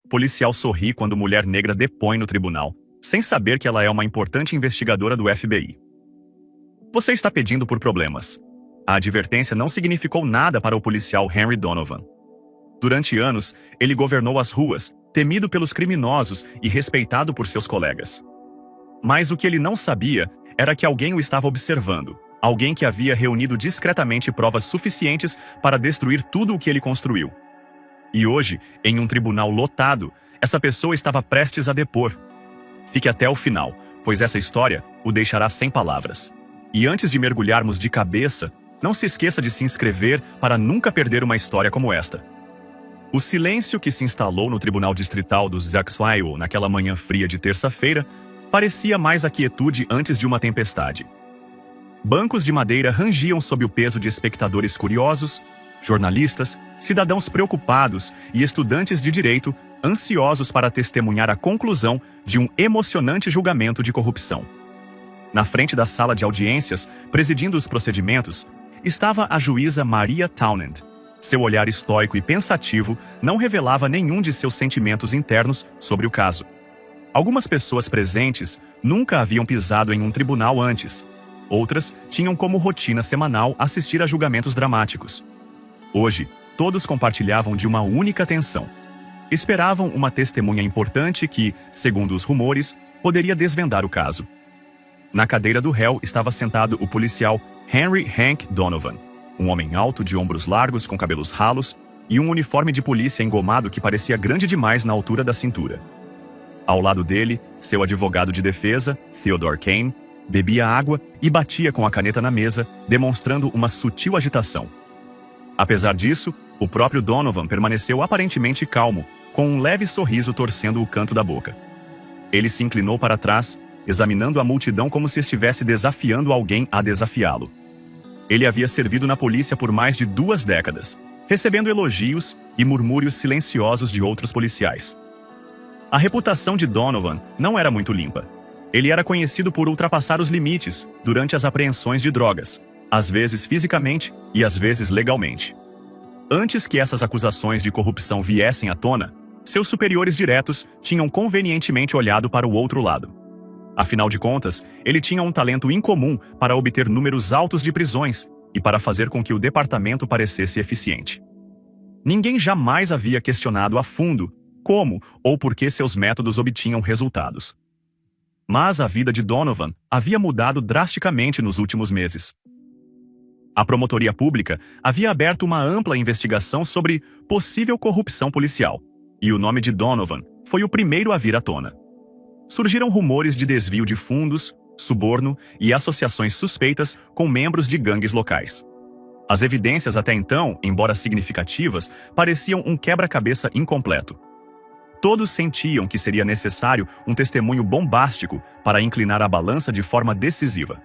Policial sorri quando mulher negra depõe no tribunal, sem saber que ela é uma importante investigadora do FBI. Você está pedindo por problemas. A advertência não significou nada para o policial Henry Donovan. Durante anos, ele governou as ruas, temido pelos criminosos e respeitado por seus colegas. Mas o que ele não sabia era que alguém o estava observando, alguém que havia reunido discretamente provas suficientes para destruir tudo o que ele construiu. E hoje, em um tribunal lotado, essa pessoa estava prestes a depor. Fique até o final, pois essa história o deixará sem palavras. E antes de mergulharmos de cabeça, não se esqueça de se inscrever para nunca perder uma história como esta. O silêncio que se instalou no Tribunal Distrital dos Zaxwile naquela manhã fria de terça-feira parecia mais a quietude antes de uma tempestade. Bancos de madeira rangiam sob o peso de espectadores curiosos, jornalistas, cidadãos preocupados e estudantes de direito ansiosos para testemunhar a conclusão de um emocionante julgamento de corrupção. Na frente da sala de audiências, presidindo os procedimentos, estava a juíza Maria Townend. Seu olhar estoico e pensativo não revelava nenhum de seus sentimentos internos sobre o caso. Algumas pessoas presentes nunca haviam pisado em um tribunal antes. Outras tinham como rotina semanal assistir a julgamentos dramáticos. Hoje, todos compartilhavam de uma única tensão. Esperavam uma testemunha importante que, segundo os rumores, poderia desvendar o caso. Na cadeira do réu estava sentado o policial Henry Hank Donovan, um homem alto de ombros largos com cabelos ralos e um uniforme de polícia engomado que parecia grande demais na altura da cintura. Ao lado dele, seu advogado de defesa, Theodore Kane, bebia água e batia com a caneta na mesa, demonstrando uma sutil agitação. Apesar disso, o próprio Donovan permaneceu aparentemente calmo, com um leve sorriso torcendo o canto da boca. Ele se inclinou para trás, examinando a multidão como se estivesse desafiando alguém a desafiá-lo. Ele havia servido na polícia por mais de 2 décadas, recebendo elogios e murmúrios silenciosos de outros policiais. A reputação de Donovan não era muito limpa. Ele era conhecido por ultrapassar os limites durante as apreensões de drogas, às vezes fisicamente e às vezes legalmente. Antes que essas acusações de corrupção viessem à tona, seus superiores diretos tinham convenientemente olhado para o outro lado. Afinal de contas, ele tinha um talento incomum para obter números altos de prisões e para fazer com que o departamento parecesse eficiente. Ninguém jamais havia questionado a fundo como ou por que seus métodos obtinham resultados. Mas a vida de Donovan havia mudado drasticamente nos últimos meses. A promotoria pública havia aberto uma ampla investigação sobre possível corrupção policial, e o nome de Donovan foi o primeiro a vir à tona. Surgiram rumores de desvio de fundos, suborno e associações suspeitas com membros de gangues locais. As evidências até então, embora significativas, pareciam um quebra-cabeça incompleto. Todos sentiam que seria necessário um testemunho bombástico para inclinar a balança de forma decisiva.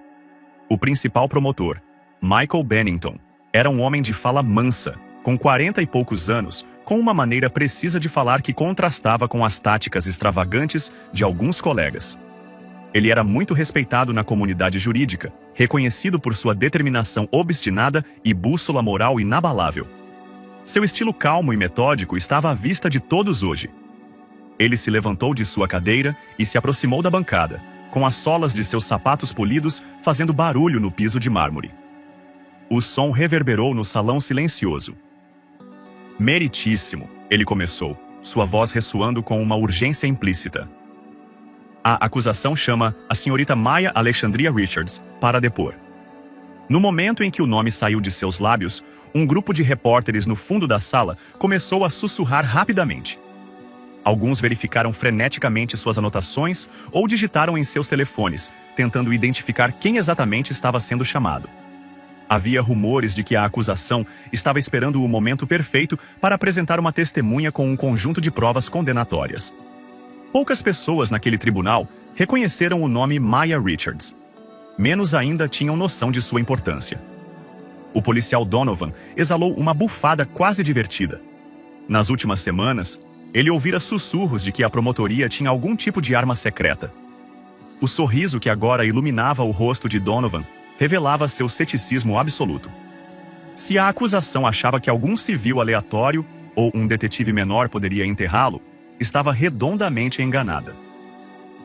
O principal promotor, Michael Bennington, era um homem de fala mansa, com 40 e poucos anos, com uma maneira precisa de falar que contrastava com as táticas extravagantes de alguns colegas. Ele era muito respeitado na comunidade jurídica, reconhecido por sua determinação obstinada e bússola moral inabalável. Seu estilo calmo e metódico estava à vista de todos hoje. Ele se levantou de sua cadeira e se aproximou da bancada, com as solas de seus sapatos polidos fazendo barulho no piso de mármore. O som reverberou no salão silencioso. Meritíssimo, ele começou, sua voz ressoando com uma urgência implícita. A acusação chama a senhorita Maya Alexandria Richards para depor. No momento em que o nome saiu de seus lábios, um grupo de repórteres no fundo da sala começou a sussurrar rapidamente. Alguns verificaram freneticamente suas anotações ou digitaram em seus telefones, tentando identificar quem exatamente estava sendo chamado. Havia rumores de que a acusação estava esperando o momento perfeito para apresentar uma testemunha com um conjunto de provas condenatórias. Poucas pessoas naquele tribunal reconheceram o nome Maya Richards. Menos ainda tinham noção de sua importância. O policial Donovan exalou uma bufada quase divertida. Nas últimas semanas, ele ouvira sussurros de que a promotoria tinha algum tipo de arma secreta. O sorriso que agora iluminava o rosto de Donovan revelava seu ceticismo absoluto. Se a acusação achava que algum civil aleatório ou um detetive menor poderia enterrá-lo, estava redondamente enganada.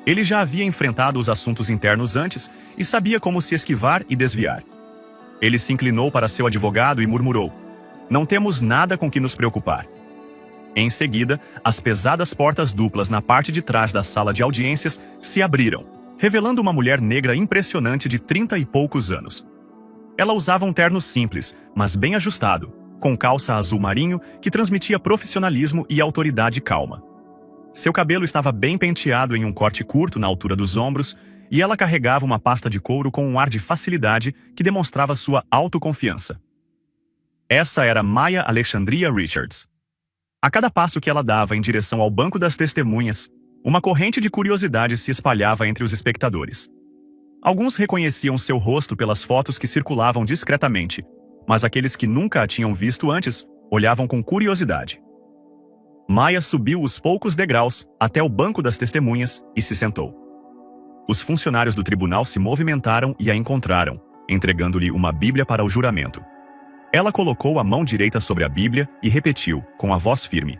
Ele já havia enfrentado os assuntos internos antes e sabia como se esquivar e desviar. Ele se inclinou para seu advogado e murmurou: "Não temos nada com que nos preocupar." Em seguida, as pesadas portas duplas na parte de trás da sala de audiências se abriram, revelando uma mulher negra impressionante de 30 e poucos anos. Ela usava um terno simples, mas bem ajustado, com calça azul marinho que transmitia profissionalismo e autoridade calma. Seu cabelo estava bem penteado em um corte curto na altura dos ombros, e ela carregava uma pasta de couro com um ar de facilidade que demonstrava sua autoconfiança. Essa era Maya Alexandria Richards. A cada passo que ela dava em direção ao banco das testemunhas, uma corrente de curiosidade se espalhava entre os espectadores. Alguns reconheciam seu rosto pelas fotos que circulavam discretamente, mas aqueles que nunca a tinham visto antes olhavam com curiosidade. Maya subiu os poucos degraus até o banco das testemunhas e se sentou. Os funcionários do tribunal se movimentaram e a encontraram, entregando-lhe uma Bíblia para o juramento. Ela colocou a mão direita sobre a Bíblia e repetiu, com a voz firme: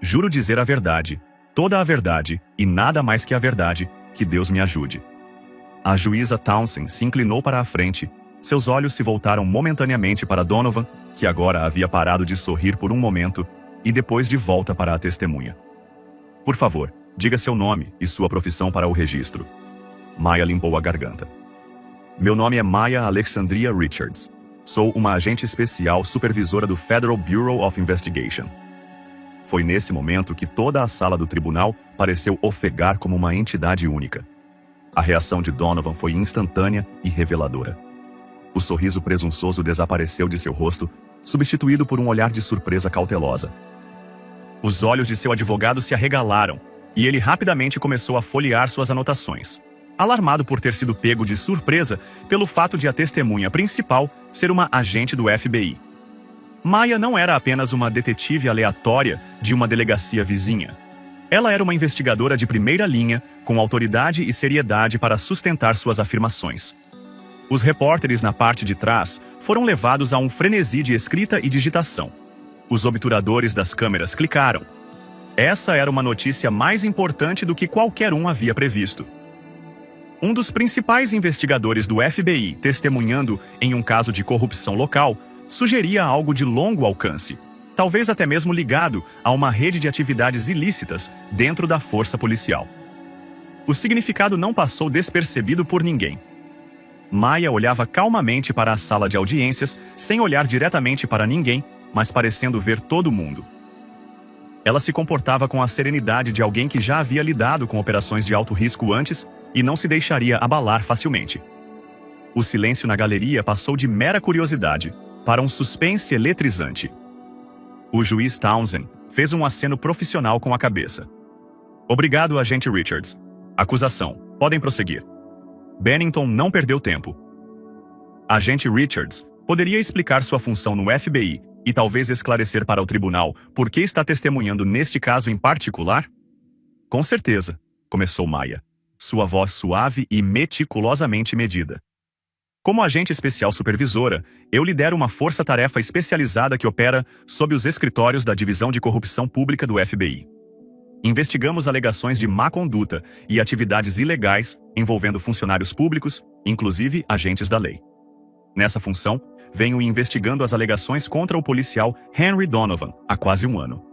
"Juro dizer a verdade, toda a verdade e nada mais que a verdade, que Deus me ajude." A juíza Townsend se inclinou para a frente. Seus olhos se voltaram momentaneamente para Donovan, que agora havia parado de sorrir por um momento, e depois de volta para a testemunha. "Por favor, diga seu nome e sua profissão para o registro." Maya limpou a garganta. "Meu nome é Maya Alexandria Richards. Sou uma agente especial supervisora do Federal Bureau of Investigation." Foi nesse momento que toda a sala do tribunal pareceu ofegar como uma entidade única. A reação de Donovan foi instantânea e reveladora. O sorriso presunçoso desapareceu de seu rosto, substituído por um olhar de surpresa cautelosa. Os olhos de seu advogado se arregalaram, e ele rapidamente começou a folhear suas anotações, alarmado por ter sido pego de surpresa pelo fato de a testemunha principal ser uma agente do FBI. Maya não era apenas uma detetive aleatória de uma delegacia vizinha. Ela era uma investigadora de primeira linha, com autoridade e seriedade para sustentar suas afirmações. Os repórteres na parte de trás foram levados a um frenesi de escrita e digitação. Os obturadores das câmeras clicaram. Essa era uma notícia mais importante do que qualquer um havia previsto. Um dos principais investigadores do FBI, testemunhando em um caso de corrupção local, sugeria algo de longo alcance, talvez até mesmo ligado a uma rede de atividades ilícitas dentro da força policial. O significado não passou despercebido por ninguém. Maya olhava calmamente para a sala de audiências, sem olhar diretamente para ninguém, mas parecendo ver todo mundo. Ela se comportava com a serenidade de alguém que já havia lidado com operações de alto risco antes e não se deixaria abalar facilmente. O silêncio na galeria passou de mera curiosidade para um suspense eletrizante. O juiz Townsend fez um aceno profissional com a cabeça. "Obrigado, agente Richards. Acusação. Podem prosseguir." Bennington não perdeu tempo. "Agente Richards, poderia explicar sua função no FBI e talvez esclarecer para o tribunal por que está testemunhando neste caso em particular?" "Com certeza", começou Maya, sua voz suave e meticulosamente medida. "Como agente especial supervisora, eu lidero uma força-tarefa especializada que opera sob os escritórios da Divisão de Corrupção Pública do FBI. Investigamos alegações de má conduta e atividades ilegais envolvendo funcionários públicos, inclusive agentes da lei. Nessa função, venho investigando as alegações contra o policial Henry Donovan há quase um ano."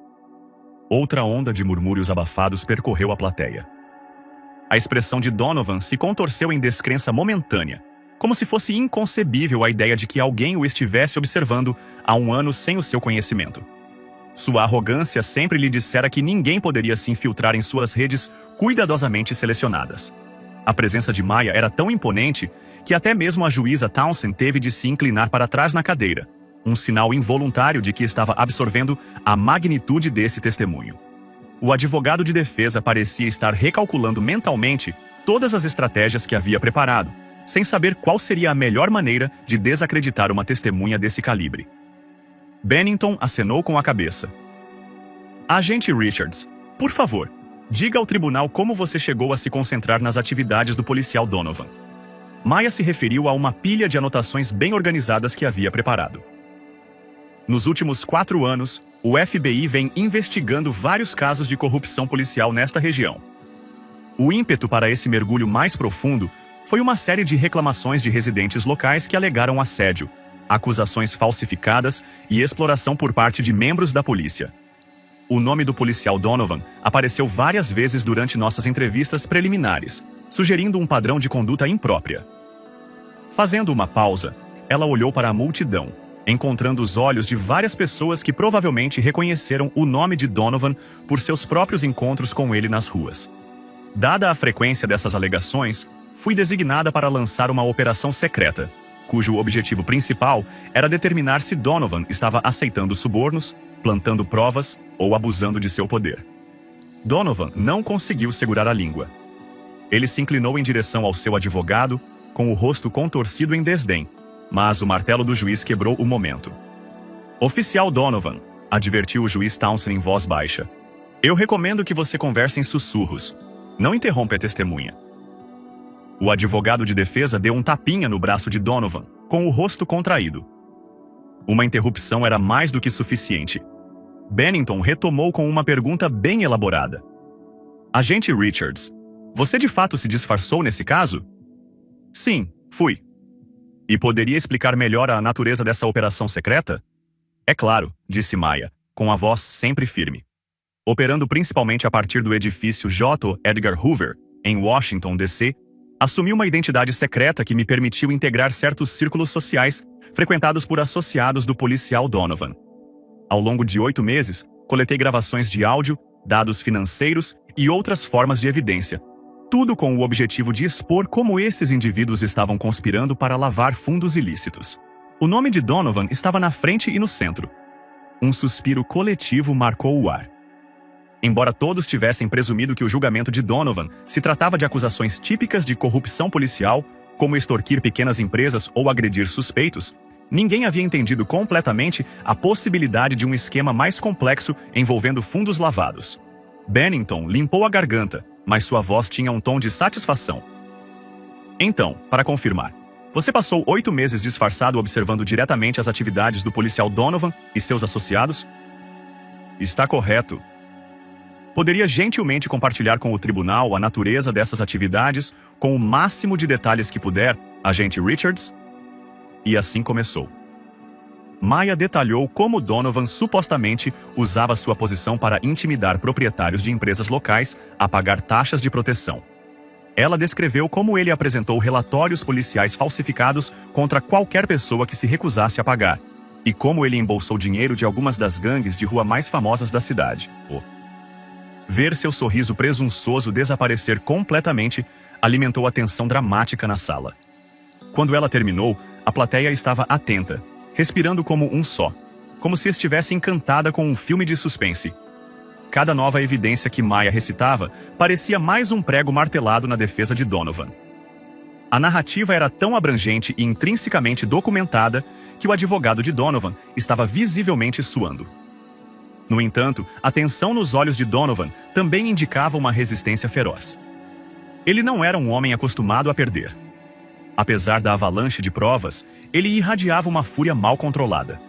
Outra onda de murmúrios abafados percorreu a plateia. A expressão de Donovan se contorceu em descrença momentânea, como se fosse inconcebível a ideia de que alguém o estivesse observando há um ano sem o seu conhecimento. Sua arrogância sempre lhe dissera que ninguém poderia se infiltrar em suas redes cuidadosamente selecionadas. A presença de Maya era tão imponente que até mesmo a juíza Townsend teve de se inclinar para trás na cadeira, um sinal involuntário de que estava absorvendo a magnitude desse testemunho. O advogado de defesa parecia estar recalculando mentalmente todas as estratégias que havia preparado, sem saber qual seria a melhor maneira de desacreditar uma testemunha desse calibre. Bennington acenou com a cabeça. "Agente Richards, por favor, diga ao tribunal como você chegou a se concentrar nas atividades do policial Donovan." Maya se referiu a uma pilha de anotações bem organizadas que havia preparado. "Nos últimos 4 anos, O FBI vem investigando vários casos de corrupção policial nesta região. O ímpeto para esse mergulho mais profundo foi uma série de reclamações de residentes locais que alegaram assédio, acusações falsificadas e exploração por parte de membros da polícia. O nome do policial Donovan apareceu várias vezes durante nossas entrevistas preliminares, sugerindo um padrão de conduta imprópria. Fazendo uma pausa, ela olhou para a multidão, encontrando os olhos de várias pessoas que provavelmente reconheceram o nome de Donovan por seus próprios encontros com ele nas ruas. Dada a frequência dessas alegações, fui designada para lançar uma operação secreta, cujo objetivo principal era determinar se Donovan estava aceitando subornos, plantando provas ou abusando de seu poder. Donovan não conseguiu segurar a língua. Ele se inclinou em direção ao seu advogado, com o rosto contorcido em desdém, mas o martelo do juiz quebrou o momento. Oficial Donovan, advertiu o juiz Townsend em voz baixa. Eu recomendo que você converse em sussurros. Não interrompa a testemunha. O advogado de defesa deu um tapinha no braço de Donovan, com o rosto contraído. Uma interrupção era mais do que suficiente. Bennington retomou com uma pergunta bem elaborada. Agente Richards, você de fato se disfarçou nesse caso? Sim, fui. E poderia explicar melhor a natureza dessa operação secreta? É claro, disse Maya, com a voz sempre firme. Operando principalmente a partir do edifício J. Edgar Hoover, em Washington, D.C., assumi uma identidade secreta que me permitiu integrar certos círculos sociais frequentados por associados do policial Donovan. Ao longo de 8 meses, coletei gravações de áudio, dados financeiros e outras formas de evidência, tudo com o objetivo de expor como esses indivíduos estavam conspirando para lavar fundos ilícitos. O nome de Donovan estava na frente e no centro. Um suspiro coletivo marcou o ar. Embora todos tivessem presumido que o julgamento de Donovan se tratava de acusações típicas de corrupção policial, como extorquir pequenas empresas ou agredir suspeitos, ninguém havia entendido completamente a possibilidade de um esquema mais complexo envolvendo fundos lavados. Bennington limpou a garganta, mas sua voz tinha um tom de satisfação. Então, para confirmar, você passou 8 meses disfarçado observando diretamente as atividades do policial Donovan e seus associados? Está correto. Poderia gentilmente compartilhar com o tribunal a natureza dessas atividades com o máximo de detalhes que puder, agente Richards? E assim começou. Maya detalhou como Donovan supostamente usava sua posição para intimidar proprietários de empresas locais a pagar taxas de proteção. Ela descreveu como ele apresentou relatórios policiais falsificados contra qualquer pessoa que se recusasse a pagar, e como ele embolsou dinheiro de algumas das gangues de rua mais famosas da cidade. Ver seu sorriso presunçoso desaparecer completamente alimentou a tensão dramática na sala. Quando ela terminou, a plateia estava atenta, respirando como um só, como se estivesse encantada com um filme de suspense. Cada nova evidência que Maya recitava parecia mais um prego martelado na defesa de Donovan. A narrativa era tão abrangente e intrinsecamente documentada que o advogado de Donovan estava visivelmente suando. No entanto, a tensão nos olhos de Donovan também indicava uma resistência feroz. Ele não era um homem acostumado a perder. Apesar da avalanche de provas, ele irradiava uma fúria mal controlada.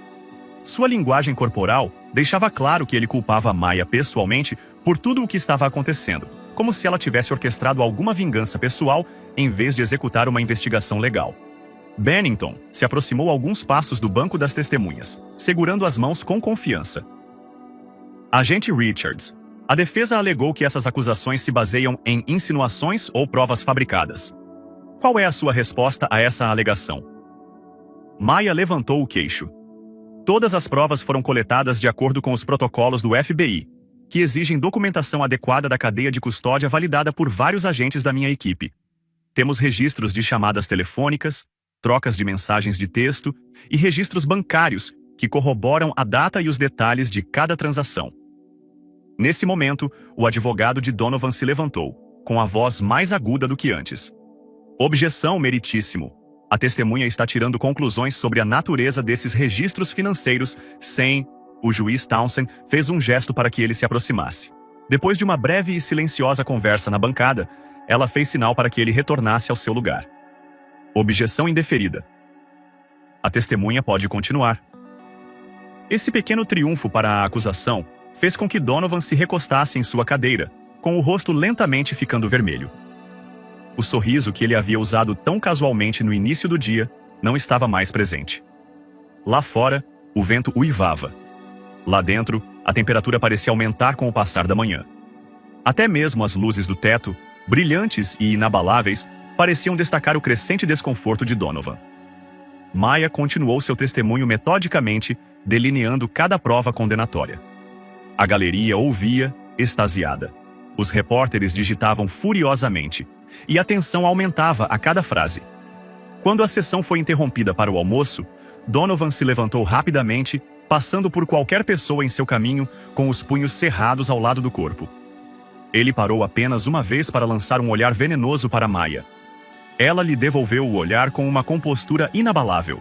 Sua linguagem corporal deixava claro que ele culpava Maya pessoalmente por tudo o que estava acontecendo, como se ela tivesse orquestrado alguma vingança pessoal em vez de executar uma investigação legal. Bennington se aproximou alguns passos do banco das testemunhas, segurando as mãos com confiança. Agente Richards, a defesa alegou que essas acusações se baseiam em insinuações ou provas fabricadas. Qual é a sua resposta a essa alegação? Maya levantou o queixo. Todas as provas foram coletadas de acordo com os protocolos do FBI, que exigem documentação adequada da cadeia de custódia validada por vários agentes da minha equipe. Temos registros de chamadas telefônicas, trocas de mensagens de texto e registros bancários que corroboram a data e os detalhes de cada transação. Nesse momento, o advogado de Donovan se levantou, com a voz mais aguda do que antes. Objeção, meritíssimo. A testemunha está tirando conclusões sobre a natureza desses registros financeiros sem... O juiz Townsend fez um gesto para que ele se aproximasse. Depois de uma breve e silenciosa conversa na bancada, ela fez sinal para que ele retornasse ao seu lugar. Objeção indeferida. A testemunha pode continuar. Esse pequeno triunfo para a acusação fez com que Donovan se recostasse em sua cadeira, com o rosto lentamente ficando vermelho. O sorriso que ele havia usado tão casualmente no início do dia não estava mais presente. Lá fora, o vento uivava. Lá dentro, a temperatura parecia aumentar com o passar da manhã. Até mesmo as luzes do teto, brilhantes e inabaláveis, pareciam destacar o crescente desconforto de Donovan. Maya continuou seu testemunho metodicamente, delineando cada prova condenatória. A galeria ouvia, extasiada. Os repórteres digitavam furiosamente, e a tensão aumentava a cada frase. Quando a sessão foi interrompida para o almoço, Donovan se levantou rapidamente, passando por qualquer pessoa em seu caminho com os punhos cerrados ao lado do corpo. Ele parou apenas uma vez para lançar um olhar venenoso para Maya. Ela lhe devolveu o olhar com uma compostura inabalável.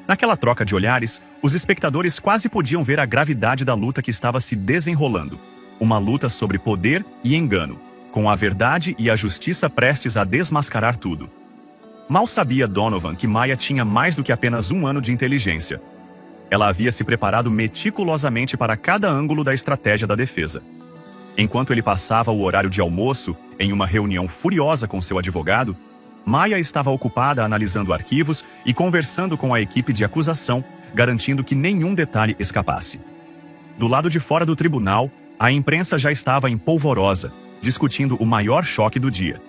Naquela troca de olhares, os espectadores quase podiam ver a gravidade da luta que estava se desenrolando. Uma luta sobre poder e engano, com a verdade e a justiça prestes a desmascarar tudo. Mal sabia Donovan que Maya tinha mais do que apenas 1 ano de inteligência. Ela havia se preparado meticulosamente para cada ângulo da estratégia da defesa. Enquanto ele passava o horário de almoço, em uma reunião furiosa com seu advogado, Maya estava ocupada analisando arquivos e conversando com a equipe de acusação, garantindo que nenhum detalhe escapasse. Do lado de fora do tribunal, a imprensa já estava em polvorosa, discutindo o maior choque do dia.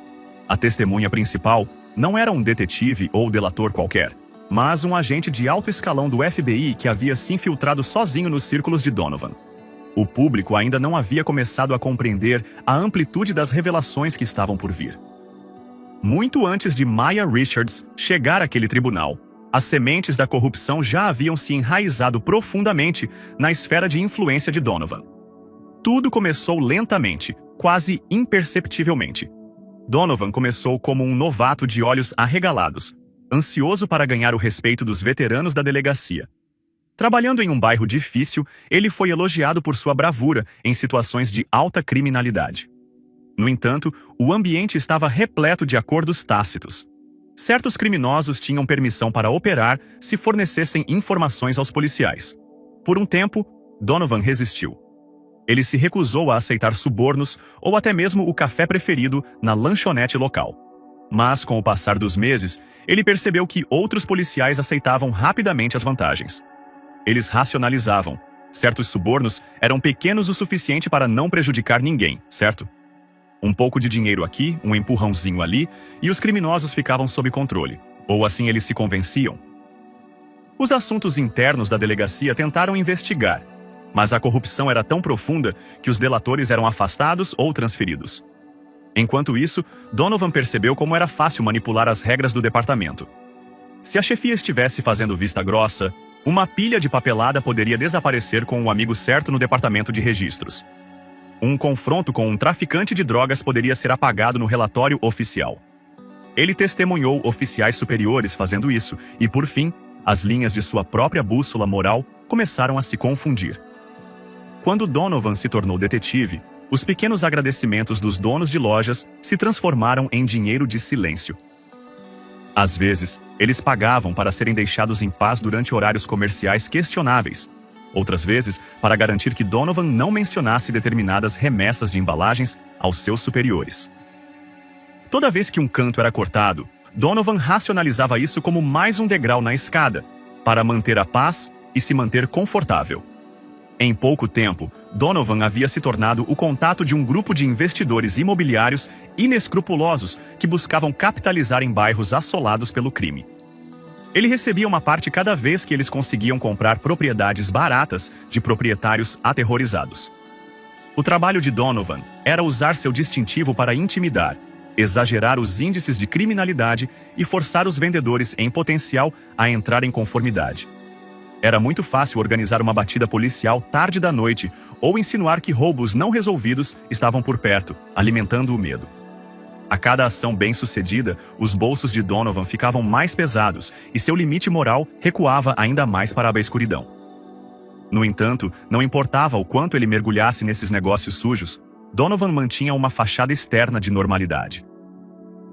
A testemunha principal não era um detetive ou delator qualquer, mas um agente de alto escalão do FBI que havia se infiltrado sozinho nos círculos de Donovan. O público ainda não havia começado a compreender a amplitude das revelações que estavam por vir. Muito antes de Maya Richards chegar àquele tribunal, as sementes da corrupção já haviam se enraizado profundamente na esfera de influência de Donovan. Tudo começou lentamente, quase imperceptivelmente. Donovan começou como um novato de olhos arregalados, ansioso para ganhar o respeito dos veteranos da delegacia. Trabalhando em um bairro difícil, ele foi elogiado por sua bravura em situações de alta criminalidade. No entanto, o ambiente estava repleto de acordos tácitos. Certos criminosos tinham permissão para operar se fornecessem informações aos policiais. Por um tempo, Donovan resistiu. Ele se recusou a aceitar subornos ou até mesmo o café preferido na lanchonete local. Mas, com o passar dos meses, ele percebeu que outros policiais aceitavam rapidamente as vantagens. Eles racionalizavam. Certos subornos eram pequenos o suficiente para não prejudicar ninguém, certo? Um pouco de dinheiro aqui, um empurrãozinho ali, e os criminosos ficavam sob controle. Ou assim eles se convenciam. Os assuntos internos da delegacia tentaram investigar, mas a corrupção era tão profunda que os delatores eram afastados ou transferidos. Enquanto isso, Donovan percebeu como era fácil manipular as regras do departamento. Se a chefia estivesse fazendo vista grossa, uma pilha de papelada poderia desaparecer com o amigo certo no departamento de registros. Um confronto com um traficante de drogas poderia ser apagado no relatório oficial. Ele testemunhou oficiais superiores fazendo isso e, por fim, as linhas de sua própria bússola moral começaram a se confundir. Quando Donovan se tornou detetive, os pequenos agradecimentos dos donos de lojas se transformaram em dinheiro de silêncio. Às vezes, eles pagavam para serem deixados em paz durante horários comerciais questionáveis. Outras vezes, para garantir que Donovan não mencionasse determinadas remessas de embalagens aos seus superiores. Toda vez que um canto era cortado, Donovan racionalizava isso como mais um degrau na escada, para manter a paz e se manter confortável. Em pouco tempo, Donovan havia se tornado o contato de um grupo de investidores imobiliários inescrupulosos que buscavam capitalizar em bairros assolados pelo crime. Ele recebia uma parte cada vez que eles conseguiam comprar propriedades baratas de proprietários aterrorizados. O trabalho de Donovan era usar seu distintivo para intimidar, exagerar os índices de criminalidade e forçar os vendedores em potencial a entrar em conformidade. Era muito fácil organizar uma batida policial tarde da noite ou insinuar que roubos não resolvidos estavam por perto, alimentando o medo. A cada ação bem-sucedida, os bolsos de Donovan ficavam mais pesados e seu limite moral recuava ainda mais para a escuridão. No entanto, não importava o quanto ele mergulhasse nesses negócios sujos, Donovan mantinha uma fachada externa de normalidade.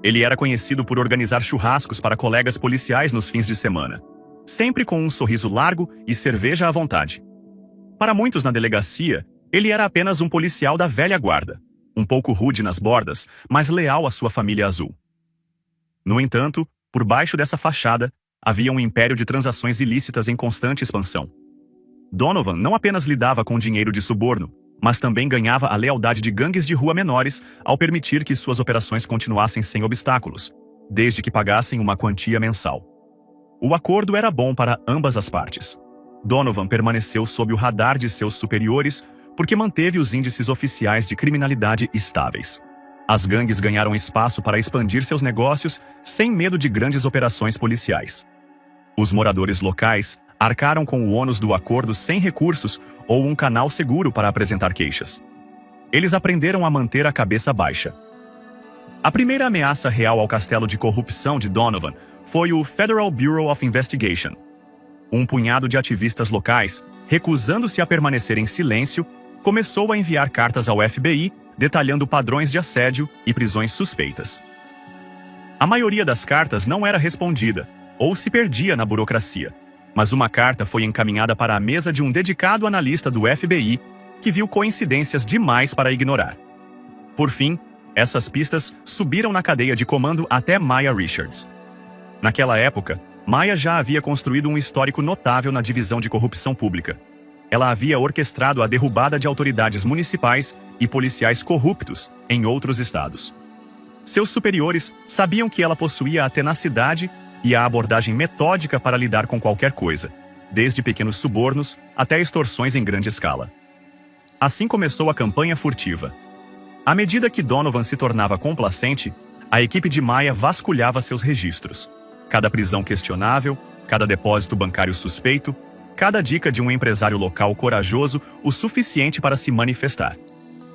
Ele era conhecido por organizar churrascos para colegas policiais nos fins de semana. sempre com um sorriso largo e cerveja à vontade. Para muitos na delegacia, ele era apenas um policial da velha guarda, um pouco rude nas bordas, mas leal à sua família azul. No entanto, por baixo dessa fachada, havia um império de transações ilícitas em constante expansão. Donovan não apenas lidava com dinheiro de suborno, mas também ganhava a lealdade de gangues de rua menores ao permitir que suas operações continuassem sem obstáculos, desde que pagassem uma quantia mensal. O acordo era bom para ambas as partes. Donovan permaneceu sob o radar de seus superiores porque manteve os índices oficiais de criminalidade estáveis. As gangues ganharam espaço para expandir seus negócios sem medo de grandes operações policiais. Os moradores locais arcaram com o ônus do acordo sem recursos ou um canal seguro para apresentar queixas. Eles aprenderam a manter a cabeça baixa. A primeira ameaça real ao castelo de corrupção de Donovan foi o Federal Bureau of Investigation. Um punhado de ativistas locais, recusando-se a permanecer em silêncio, começou a enviar cartas ao FBI detalhando padrões de assédio e prisões suspeitas. A maioria das cartas não era respondida ou se perdia na burocracia, mas uma carta foi encaminhada para a mesa de um dedicado analista do FBI que viu coincidências demais para ignorar. Por fim, essas pistas subiram na cadeia de comando até Maya Richards. Naquela época, Maya já havia construído um histórico notável na divisão de corrupção pública. Ela havia orquestrado a derrubada de autoridades municipais e policiais corruptos em outros estados. Seus superiores sabiam que ela possuía a tenacidade e a abordagem metódica para lidar com qualquer coisa, desde pequenos subornos até extorsões em grande escala. Assim começou a campanha furtiva. À medida que Donovan se tornava complacente, a equipe de Maya vasculhava seus registros. Cada prisão questionável, cada depósito bancário suspeito, cada dica de um empresário local corajoso o suficiente para se manifestar.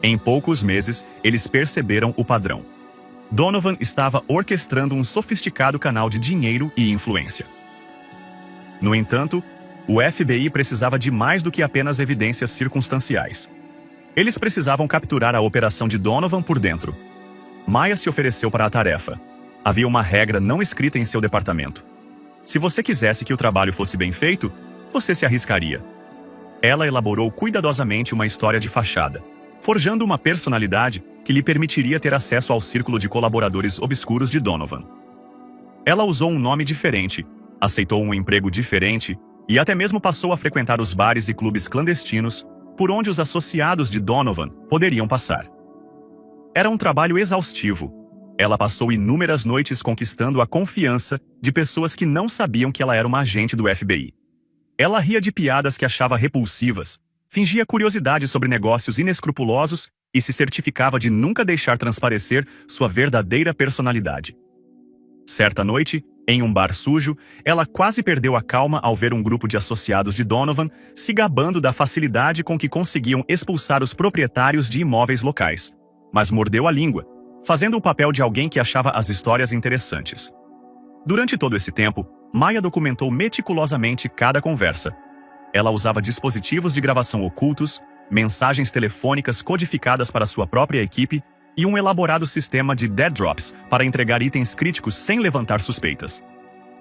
Em poucos meses, eles perceberam o padrão. Donovan estava orquestrando um sofisticado canal de dinheiro e influência. No entanto, o FBI precisava de mais do que apenas evidências circunstanciais. Eles precisavam capturar a operação de Donovan por dentro. Maya se ofereceu para a tarefa. Havia uma regra não escrita em seu departamento. Se você quisesse que o trabalho fosse bem feito, você se arriscaria. Ela elaborou cuidadosamente uma história de fachada, forjando uma personalidade que lhe permitiria ter acesso ao círculo de colaboradores obscuros de Donovan. Ela usou um nome diferente, aceitou um emprego diferente e até mesmo passou a frequentar os bares e clubes clandestinos por onde os associados de Donovan poderiam passar. Era um trabalho exaustivo. Ela passou inúmeras noites conquistando a confiança de pessoas que não sabiam que ela era uma agente do FBI. Ela ria de piadas que achava repulsivas, fingia curiosidade sobre negócios inescrupulosos e se certificava de nunca deixar transparecer sua verdadeira personalidade. Certa noite, em um bar sujo, ela quase perdeu a calma ao ver um grupo de associados de Donovan se gabando da facilidade com que conseguiam expulsar os proprietários de imóveis locais, mas mordeu a língua, fazendo o papel de alguém que achava as histórias interessantes. Durante todo esse tempo, Maya documentou meticulosamente cada conversa. Ela usava dispositivos de gravação ocultos, mensagens telefônicas codificadas para sua própria equipe e um elaborado sistema de dead drops para entregar itens críticos sem levantar suspeitas.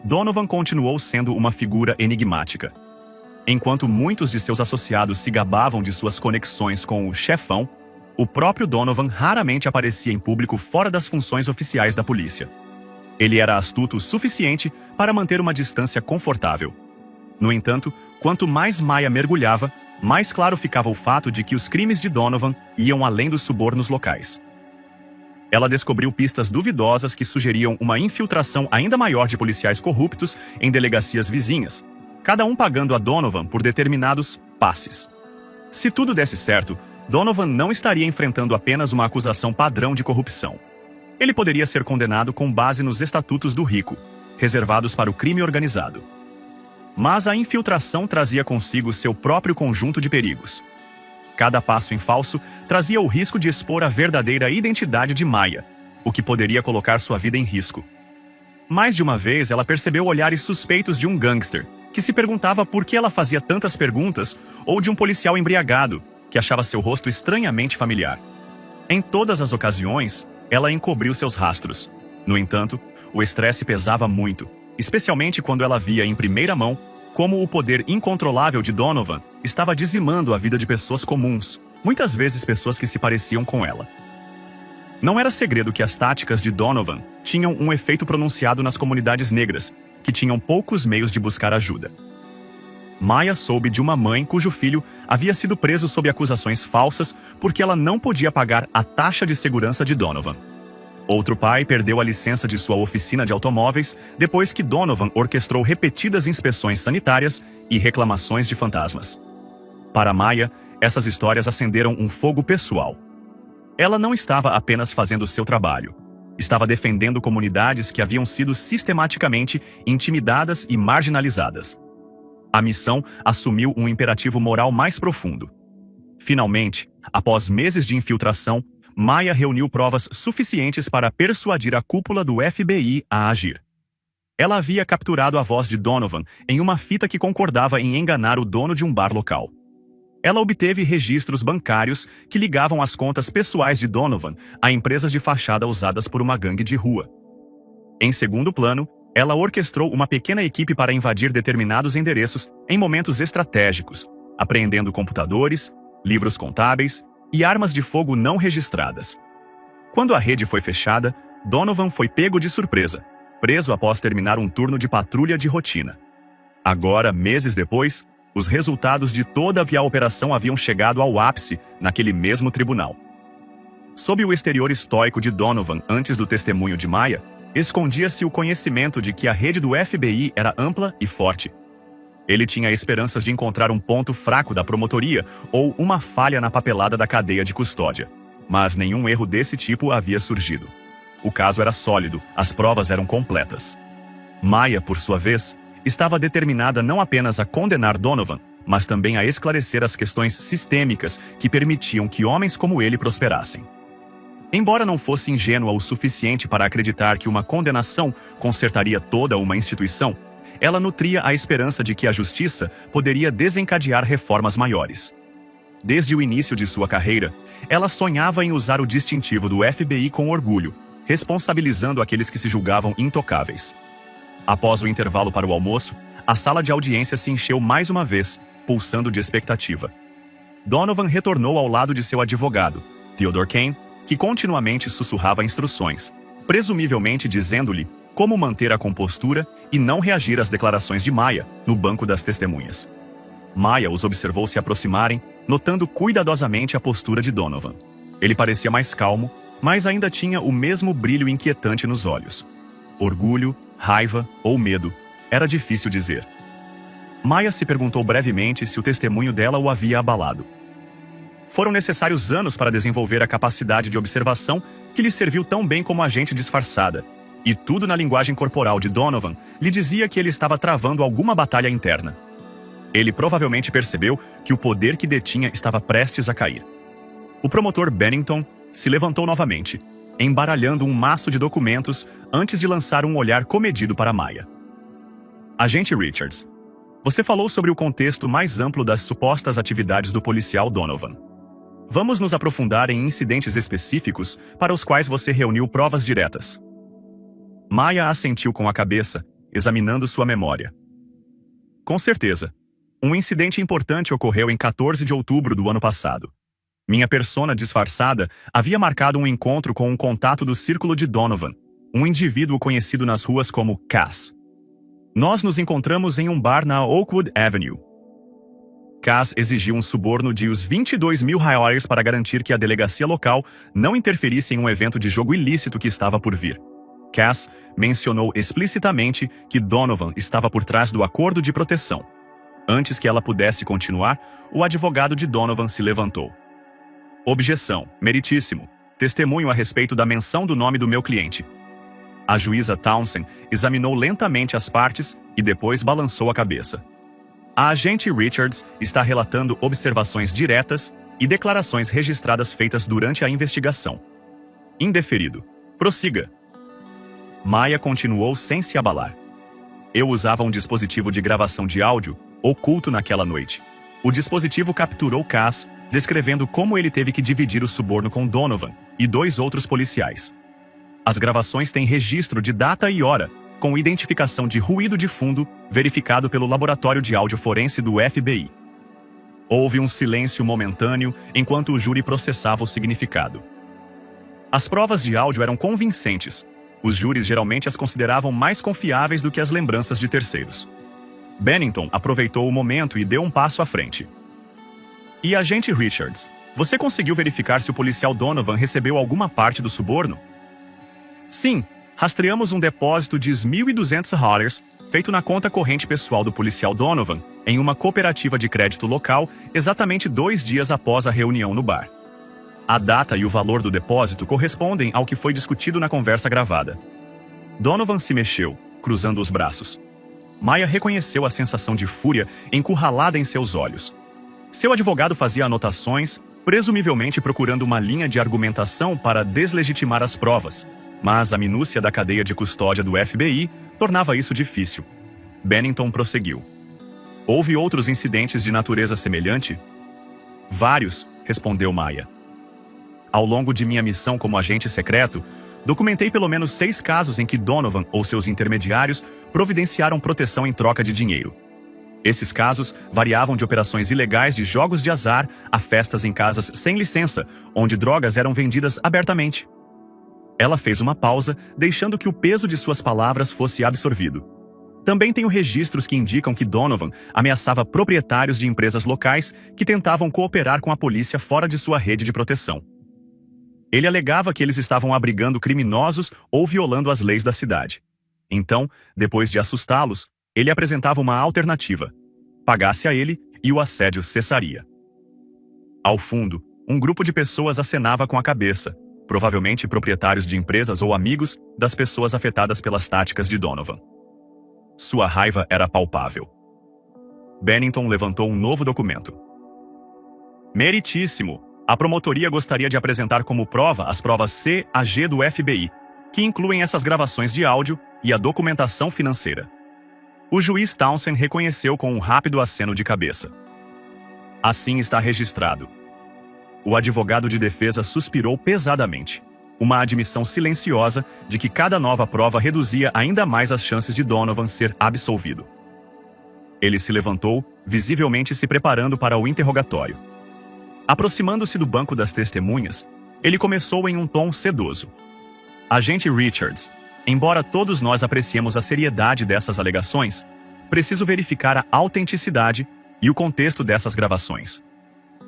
Donovan continuou sendo uma figura enigmática. Enquanto muitos de seus associados se gabavam de suas conexões com o chefão, o próprio Donovan raramente aparecia em público fora das funções oficiais da polícia. Ele era astuto o suficiente para manter uma distância confortável. No entanto, quanto mais Maya mergulhava, mais claro ficava o fato de que os crimes de Donovan iam além dos subornos locais. Ela descobriu pistas duvidosas que sugeriam uma infiltração ainda maior de policiais corruptos em delegacias vizinhas, cada um pagando a Donovan por determinados passes. Se tudo desse certo, Donovan não estaria enfrentando apenas uma acusação padrão de corrupção. Ele poderia ser condenado com base nos estatutos do rico, reservados para o crime organizado. Mas a infiltração trazia consigo seu próprio conjunto de perigos. Cada passo em falso trazia o risco de expor a verdadeira identidade de Maya, o que poderia colocar sua vida em risco. Mais de uma vez, ela percebeu olhares suspeitos de um gangster, que se perguntava por que ela fazia tantas perguntas, ou de um policial embriagado, que achava seu rosto estranhamente familiar. Em todas as ocasiões, ela encobriu seus rastros. No entanto, o estresse pesava muito, especialmente quando ela via em primeira mão como o poder incontrolável de Donovan estava dizimando a vida de pessoas comuns, muitas vezes pessoas que se pareciam com ela. Não era segredo que as táticas de Donovan tinham um efeito pronunciado nas comunidades negras, que tinham poucos meios de buscar ajuda. Maya soube de uma mãe cujo filho havia sido preso sob acusações falsas porque ela não podia pagar a taxa de segurança de Donovan. Outro pai perdeu a licença de sua oficina de automóveis depois que Donovan orquestrou repetidas inspeções sanitárias e reclamações de fantasmas. Para Maya, essas histórias acenderam um fogo pessoal. Ela não estava apenas fazendo seu trabalho. Estava defendendo comunidades que haviam sido sistematicamente intimidadas e marginalizadas. A missão assumiu um imperativo moral mais profundo. Finalmente, após meses de infiltração, Maya reuniu provas suficientes para persuadir a cúpula do FBI a agir. Ela havia capturado a voz de Donovan em uma fita que concordava em enganar o dono de um bar local. Ela obteve registros bancários que ligavam as contas pessoais de Donovan a empresas de fachada usadas por uma gangue de rua. Em segundo plano, ela orquestrou uma pequena equipe para invadir determinados endereços em momentos estratégicos, apreendendo computadores, livros contábeis e armas de fogo não registradas. Quando a rede foi fechada, Donovan foi pego de surpresa, preso após terminar um turno de patrulha de rotina. Agora, meses depois, os resultados de toda a operação haviam chegado ao ápice naquele mesmo tribunal. Sob o exterior estoico de Donovan antes do testemunho de Maya, escondia-se o conhecimento de que a rede do FBI era ampla e forte. Ele tinha esperanças de encontrar um ponto fraco da promotoria ou uma falha na papelada da cadeia de custódia. Mas nenhum erro desse tipo havia surgido. O caso era sólido, as provas eram completas. Maya, por sua vez, estava determinada não apenas a condenar Donovan, mas também a esclarecer as questões sistêmicas que permitiam que homens como ele prosperassem. Embora não fosse ingênua o suficiente para acreditar que uma condenação consertaria toda uma instituição, ela nutria a esperança de que a justiça poderia desencadear reformas maiores. Desde o início de sua carreira, ela sonhava em usar o distintivo do FBI com orgulho, responsabilizando aqueles que se julgavam intocáveis. Após o intervalo para o almoço, a sala de audiência se encheu mais uma vez, pulsando de expectativa. Donovan retornou ao lado de seu advogado, Theodore Kane, que continuamente sussurrava instruções, presumivelmente dizendo-lhe como manter a compostura e não reagir às declarações de Maya no banco das testemunhas. Maya os observou se aproximarem, notando cuidadosamente a postura de Donovan. Ele parecia mais calmo, mas ainda tinha o mesmo brilho inquietante nos olhos. Orgulho, raiva ou medo, era difícil dizer. Maya se perguntou brevemente se o testemunho dela o havia abalado. Foram necessários anos para desenvolver a capacidade de observação que lhe serviu tão bem como agente disfarçada, e tudo na linguagem corporal de Donovan lhe dizia que ele estava travando alguma batalha interna. Ele provavelmente percebeu que o poder que detinha estava prestes a cair. O promotor Bennington se levantou novamente, embaralhando um maço de documentos antes de lançar um olhar comedido para Maya. Agente Richards, você falou sobre o contexto mais amplo das supostas atividades do policial Donovan. Vamos nos aprofundar em incidentes específicos para os quais você reuniu provas diretas. Maya assentiu com a cabeça, examinando sua memória. Com certeza. Um incidente importante ocorreu em 14 de outubro do ano passado. Minha persona disfarçada havia marcado um encontro com um contato do círculo de Donovan, um indivíduo conhecido nas ruas como Cass. Nós nos encontramos em um bar na Oakwood Avenue. Cass exigiu um suborno de uns $22 mil para garantir que a delegacia local não interferisse em um evento de jogo ilícito que estava por vir. Cass mencionou explicitamente que Donovan estava por trás do acordo de proteção. Antes que ela pudesse continuar, o advogado de Donovan se levantou. Objeção, meritíssimo. Testemunho a respeito da menção do nome do meu cliente. A juíza Townsend examinou lentamente as partes e depois balançou a cabeça. A agente Richards está relatando observações diretas e declarações registradas feitas durante a investigação. Indeferido. Prossiga. Maya continuou sem se abalar. Eu usava um dispositivo de gravação de áudio oculto naquela noite. O dispositivo capturou Cass, descrevendo como ele teve que dividir o suborno com Donovan e 2 outros policiais. As gravações têm registro de data e hora, com identificação de ruído de fundo verificado pelo Laboratório de Áudio Forense do FBI. Houve um silêncio momentâneo enquanto o júri processava o significado. As provas de áudio eram convincentes. Os júris geralmente as consideravam mais confiáveis do que as lembranças de terceiros. Bennington aproveitou o momento e deu um passo à frente. E agente Richards, você conseguiu verificar se o policial Donovan recebeu alguma parte do suborno? Sim, rastreamos um depósito de $1.200 feito na conta corrente pessoal do policial Donovan em uma cooperativa de crédito local exatamente 2 dias após a reunião no bar. A data e o valor do depósito correspondem ao que foi discutido na conversa gravada. Donovan se mexeu, cruzando os braços. Maya reconheceu a sensação de fúria encurralada em seus olhos. Seu advogado fazia anotações, presumivelmente procurando uma linha de argumentação para deslegitimar as provas, mas a minúcia da cadeia de custódia do FBI tornava isso difícil. Bennington prosseguiu. Houve outros incidentes de natureza semelhante? Vários, respondeu Maya. Ao longo de minha missão como agente secreto, documentei pelo menos 6 casos em que Donovan ou seus intermediários providenciaram proteção em troca de dinheiro. Esses casos variavam de operações ilegais de jogos de azar a festas em casas sem licença, onde drogas eram vendidas abertamente. Ela fez uma pausa, deixando que o peso de suas palavras fosse absorvido. Também tenho registros que indicam que Donovan ameaçava proprietários de empresas locais que tentavam cooperar com a polícia fora de sua rede de proteção. Ele alegava que eles estavam abrigando criminosos ou violando as leis da cidade. Então, depois de assustá-los, ele apresentava uma alternativa. Pagasse a ele e o assédio cessaria. Ao fundo, um grupo de pessoas acenava com a cabeça, provavelmente proprietários de empresas ou amigos das pessoas afetadas pelas táticas de Donovan. Sua raiva era palpável. Bennington levantou um novo documento. Meritíssimo! A promotoria gostaria de apresentar como prova as provas C a G do FBI, que incluem essas gravações de áudio e a documentação financeira. O juiz Townsend reconheceu com um rápido aceno de cabeça. Assim está registrado. O advogado de defesa suspirou pesadamente. Uma admissão silenciosa de que cada nova prova reduzia ainda mais as chances de Donovan ser absolvido. Ele se levantou, visivelmente se preparando para o interrogatório. Aproximando-se do banco das testemunhas, ele começou em um tom sedoso. Agente Richards, embora todos nós apreciemos a seriedade dessas alegações, preciso verificar a autenticidade e o contexto dessas gravações.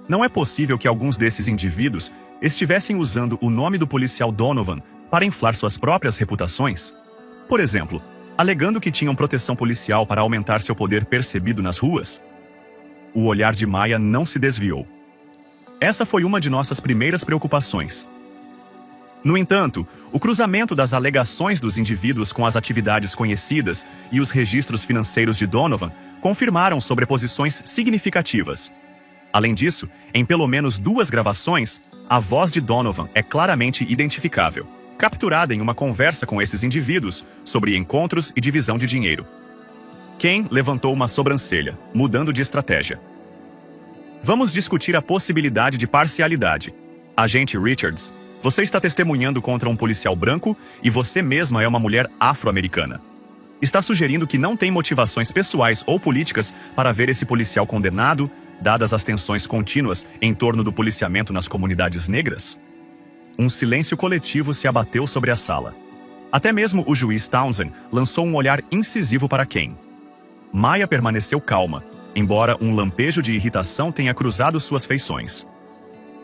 Não é possível que alguns desses indivíduos estivessem usando o nome do policial Donovan para inflar suas próprias reputações? Por exemplo, alegando que tinham proteção policial para aumentar seu poder percebido nas ruas? O olhar de Maya não se desviou. Essa foi uma de nossas primeiras preocupações. No entanto, o cruzamento das alegações dos indivíduos com as atividades conhecidas e os registros financeiros de Donovan confirmaram sobreposições significativas. Além disso, em pelo menos 2 gravações, a voz de Donovan é claramente identificável, capturada em uma conversa com esses indivíduos sobre encontros e divisão de dinheiro. Ken levantou uma sobrancelha, mudando de estratégia. Vamos discutir a possibilidade de parcialidade. Agente Richards, você está testemunhando contra um policial branco e você mesma é uma mulher afro-americana. Está sugerindo que não tem motivações pessoais ou políticas para ver esse policial condenado, dadas as tensões contínuas em torno do policiamento nas comunidades negras? Um silêncio coletivo se abateu sobre a sala. Até mesmo o juiz Townsend lançou um olhar incisivo para Ken. Maya permaneceu calma, embora um lampejo de irritação tenha cruzado suas feições.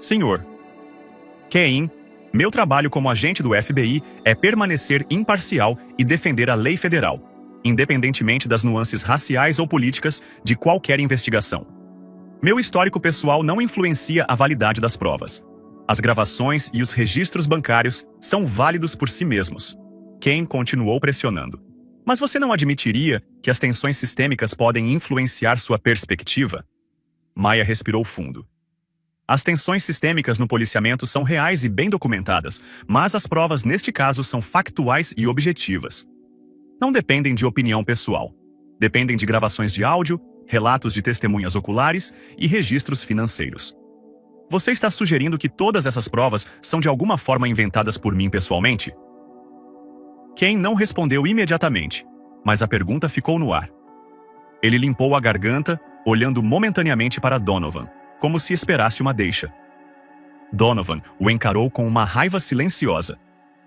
Senhor. Ken, meu trabalho como agente do FBI é permanecer imparcial e defender a lei federal, independentemente das nuances raciais ou políticas de qualquer investigação. Meu histórico pessoal não influencia a validade das provas. As gravações e os registros bancários são válidos por si mesmos. Ken continuou pressionando. Mas você não admitiria que as tensões sistêmicas podem influenciar sua perspectiva? Maya respirou fundo. As tensões sistêmicas no policiamento são reais e bem documentadas, mas as provas neste caso são factuais e objetivas. Não dependem de opinião pessoal. Dependem de gravações de áudio, relatos de testemunhas oculares e registros financeiros. Você está sugerindo que todas essas provas são de alguma forma inventadas por mim pessoalmente? Ken não respondeu imediatamente, mas a pergunta ficou no ar. Ele limpou a garganta, olhando momentaneamente para Donovan, como se esperasse uma deixa. Donovan o encarou com uma raiva silenciosa.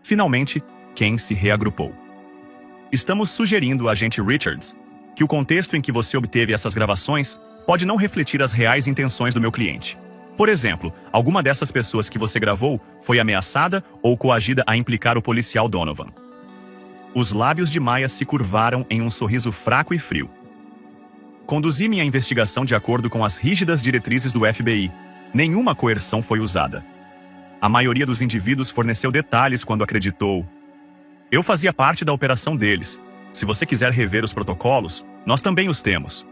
Finalmente, Ken se reagrupou. Estamos sugerindo, agente Richards, que o contexto em que você obteve essas gravações pode não refletir as reais intenções do meu cliente. Por exemplo, alguma dessas pessoas que você gravou foi ameaçada ou coagida a implicar o policial Donovan. Os lábios de Maya se curvaram em um sorriso fraco e frio. Conduzi minha investigação de acordo com as rígidas diretrizes do FBI. Nenhuma coerção foi usada. A maioria dos indivíduos forneceu detalhes quando acreditou. Eu fazia parte da operação deles. Se você quiser rever os protocolos, nós também os temos.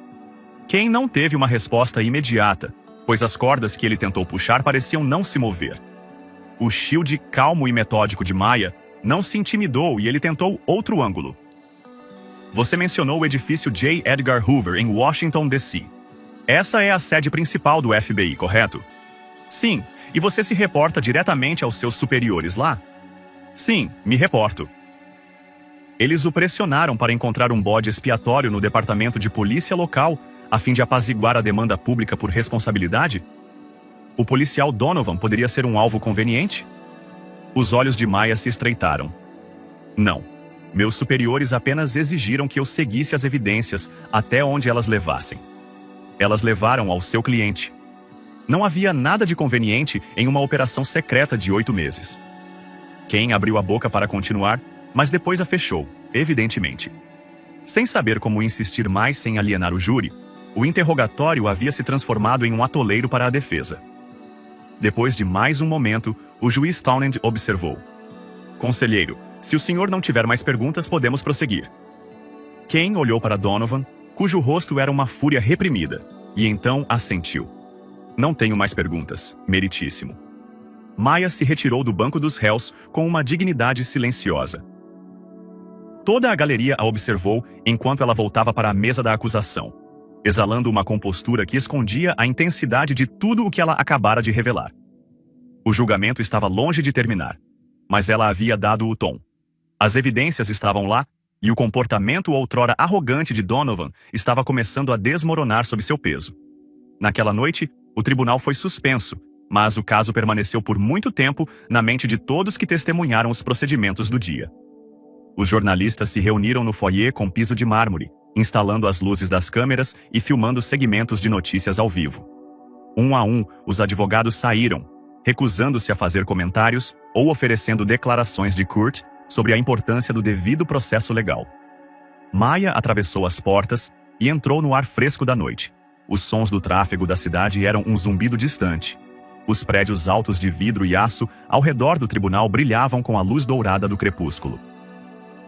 Ken não teve uma resposta imediata, pois as cordas que ele tentou puxar pareciam não se mover. O shield calmo e metódico de Maya não se intimidou e ele tentou outro ângulo. Você mencionou o edifício J. Edgar Hoover em Washington, D.C. Essa é a sede principal do FBI, correto? Sim, e você se reporta diretamente aos seus superiores lá? Sim, me reporto. Eles o pressionaram para encontrar um bode expiatório no departamento de polícia local, a fim de apaziguar a demanda pública por responsabilidade? O policial Donovan poderia ser um alvo conveniente? Os olhos de Maya se estreitaram. Não. Meus superiores apenas exigiram que eu seguisse as evidências até onde elas levassem. Elas levaram ao seu cliente. Não havia nada de conveniente em uma operação secreta de 8 meses. Ken abriu a boca para continuar, mas depois a fechou, evidentemente. Sem saber como insistir mais sem alienar o júri, o interrogatório havia se transformado em um atoleiro para a defesa. Depois de mais um momento, o juiz Townend observou. Conselheiro, se o senhor não tiver mais perguntas, podemos prosseguir. Ken olhou para Donovan, cujo rosto era uma fúria reprimida, e então assentiu. Não tenho mais perguntas, meritíssimo. Maya se retirou do banco dos réus com uma dignidade silenciosa. Toda a galeria a observou enquanto ela voltava para a mesa da acusação, exalando uma compostura que escondia a intensidade de tudo o que ela acabara de revelar. O julgamento estava longe de terminar, mas ela havia dado o tom. As evidências estavam lá, e o comportamento outrora arrogante de Donovan estava começando a desmoronar sob seu peso. Naquela noite, o tribunal foi suspenso, mas o caso permaneceu por muito tempo na mente de todos que testemunharam os procedimentos do dia. Os jornalistas se reuniram no foyer com piso de mármore, instalando as luzes das câmeras e filmando segmentos de notícias ao vivo. Um a um, os advogados saíram, recusando-se a fazer comentários ou oferecendo declarações de Kurt sobre a importância do devido processo legal. Maya atravessou as portas e entrou no ar fresco da noite. Os sons do tráfego da cidade eram um zumbido distante. Os prédios altos de vidro e aço ao redor do tribunal brilhavam com a luz dourada do crepúsculo.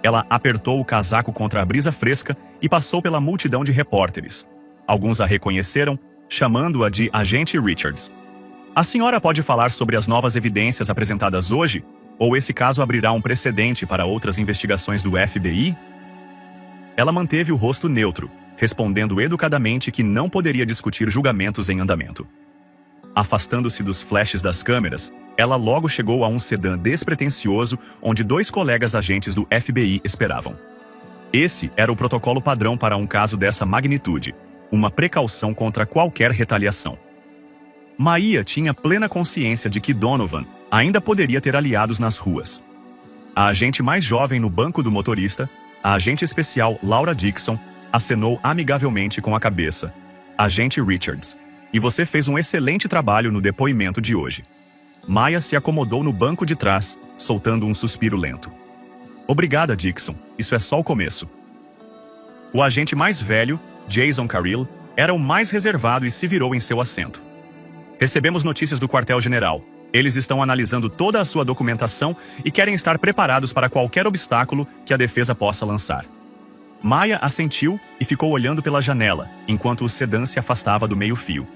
Ela apertou o casaco contra a brisa fresca e passou pela multidão de repórteres. Alguns a reconheceram, chamando-a de agente Richards. A senhora pode falar sobre as novas evidências apresentadas hoje? Ou esse caso abrirá um precedente para outras investigações do FBI? Ela manteve o rosto neutro, respondendo educadamente que não poderia discutir julgamentos em andamento. Afastando-se dos flashes das câmeras, ela logo chegou a um sedã despretensioso onde 2 colegas agentes do FBI esperavam. Esse era o protocolo padrão para um caso dessa magnitude, uma precaução contra qualquer retaliação. Maya tinha plena consciência de que Donovan ainda poderia ter aliados nas ruas. A agente mais jovem no banco do motorista, a agente especial Laura Dixon, acenou amigavelmente com a cabeça. Agente Richards, e você fez um excelente trabalho no depoimento de hoje. Maya se acomodou no banco de trás, soltando um suspiro lento. Obrigada, Dixon, isso é só o começo. O agente mais velho, Jason Carrill, era o mais reservado e se virou em seu assento. Recebemos notícias do quartel-general. Eles estão analisando toda a sua documentação e querem estar preparados para qualquer obstáculo que a defesa possa lançar. Maya assentiu e ficou olhando pela janela, enquanto o sedã se afastava do meio-fio.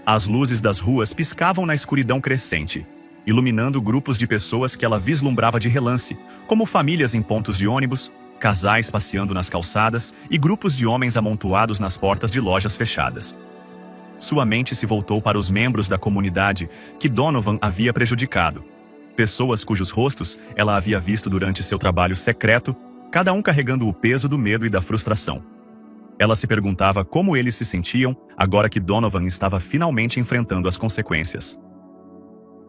As luzes das ruas piscavam na escuridão crescente, iluminando grupos de pessoas que ela vislumbrava de relance, como famílias em pontos de ônibus, casais passeando nas calçadas e grupos de homens amontoados nas portas de lojas fechadas. Sua mente se voltou para os membros da comunidade que Donovan havia prejudicado. Pessoas cujos rostos ela havia visto durante seu trabalho secreto, cada um carregando o peso do medo e da frustração. Ela se perguntava como eles se sentiam agora que Donovan estava finalmente enfrentando as consequências.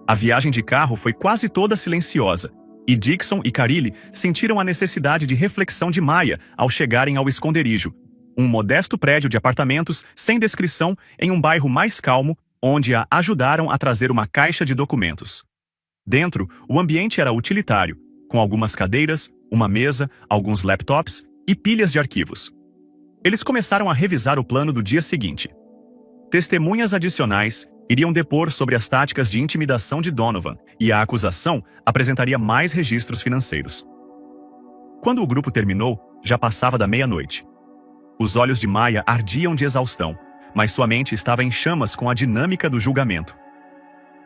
A viagem de carro foi quase toda silenciosa, e Dixon e Carilli sentiram a necessidade de reflexão de Maya ao chegarem ao esconderijo, um modesto prédio de apartamentos sem descrição em um bairro mais calmo, onde a ajudaram a trazer uma caixa de documentos. Dentro, o ambiente era utilitário, com algumas cadeiras, uma mesa, alguns laptops e pilhas de arquivos. Eles começaram a revisar o plano do dia seguinte. Testemunhas adicionais iriam depor sobre as táticas de intimidação de Donovan e a acusação apresentaria mais registros financeiros. Quando o grupo terminou, já passava da meia-noite. Os olhos de Maya ardiam de exaustão, mas sua mente estava em chamas com a dinâmica do julgamento.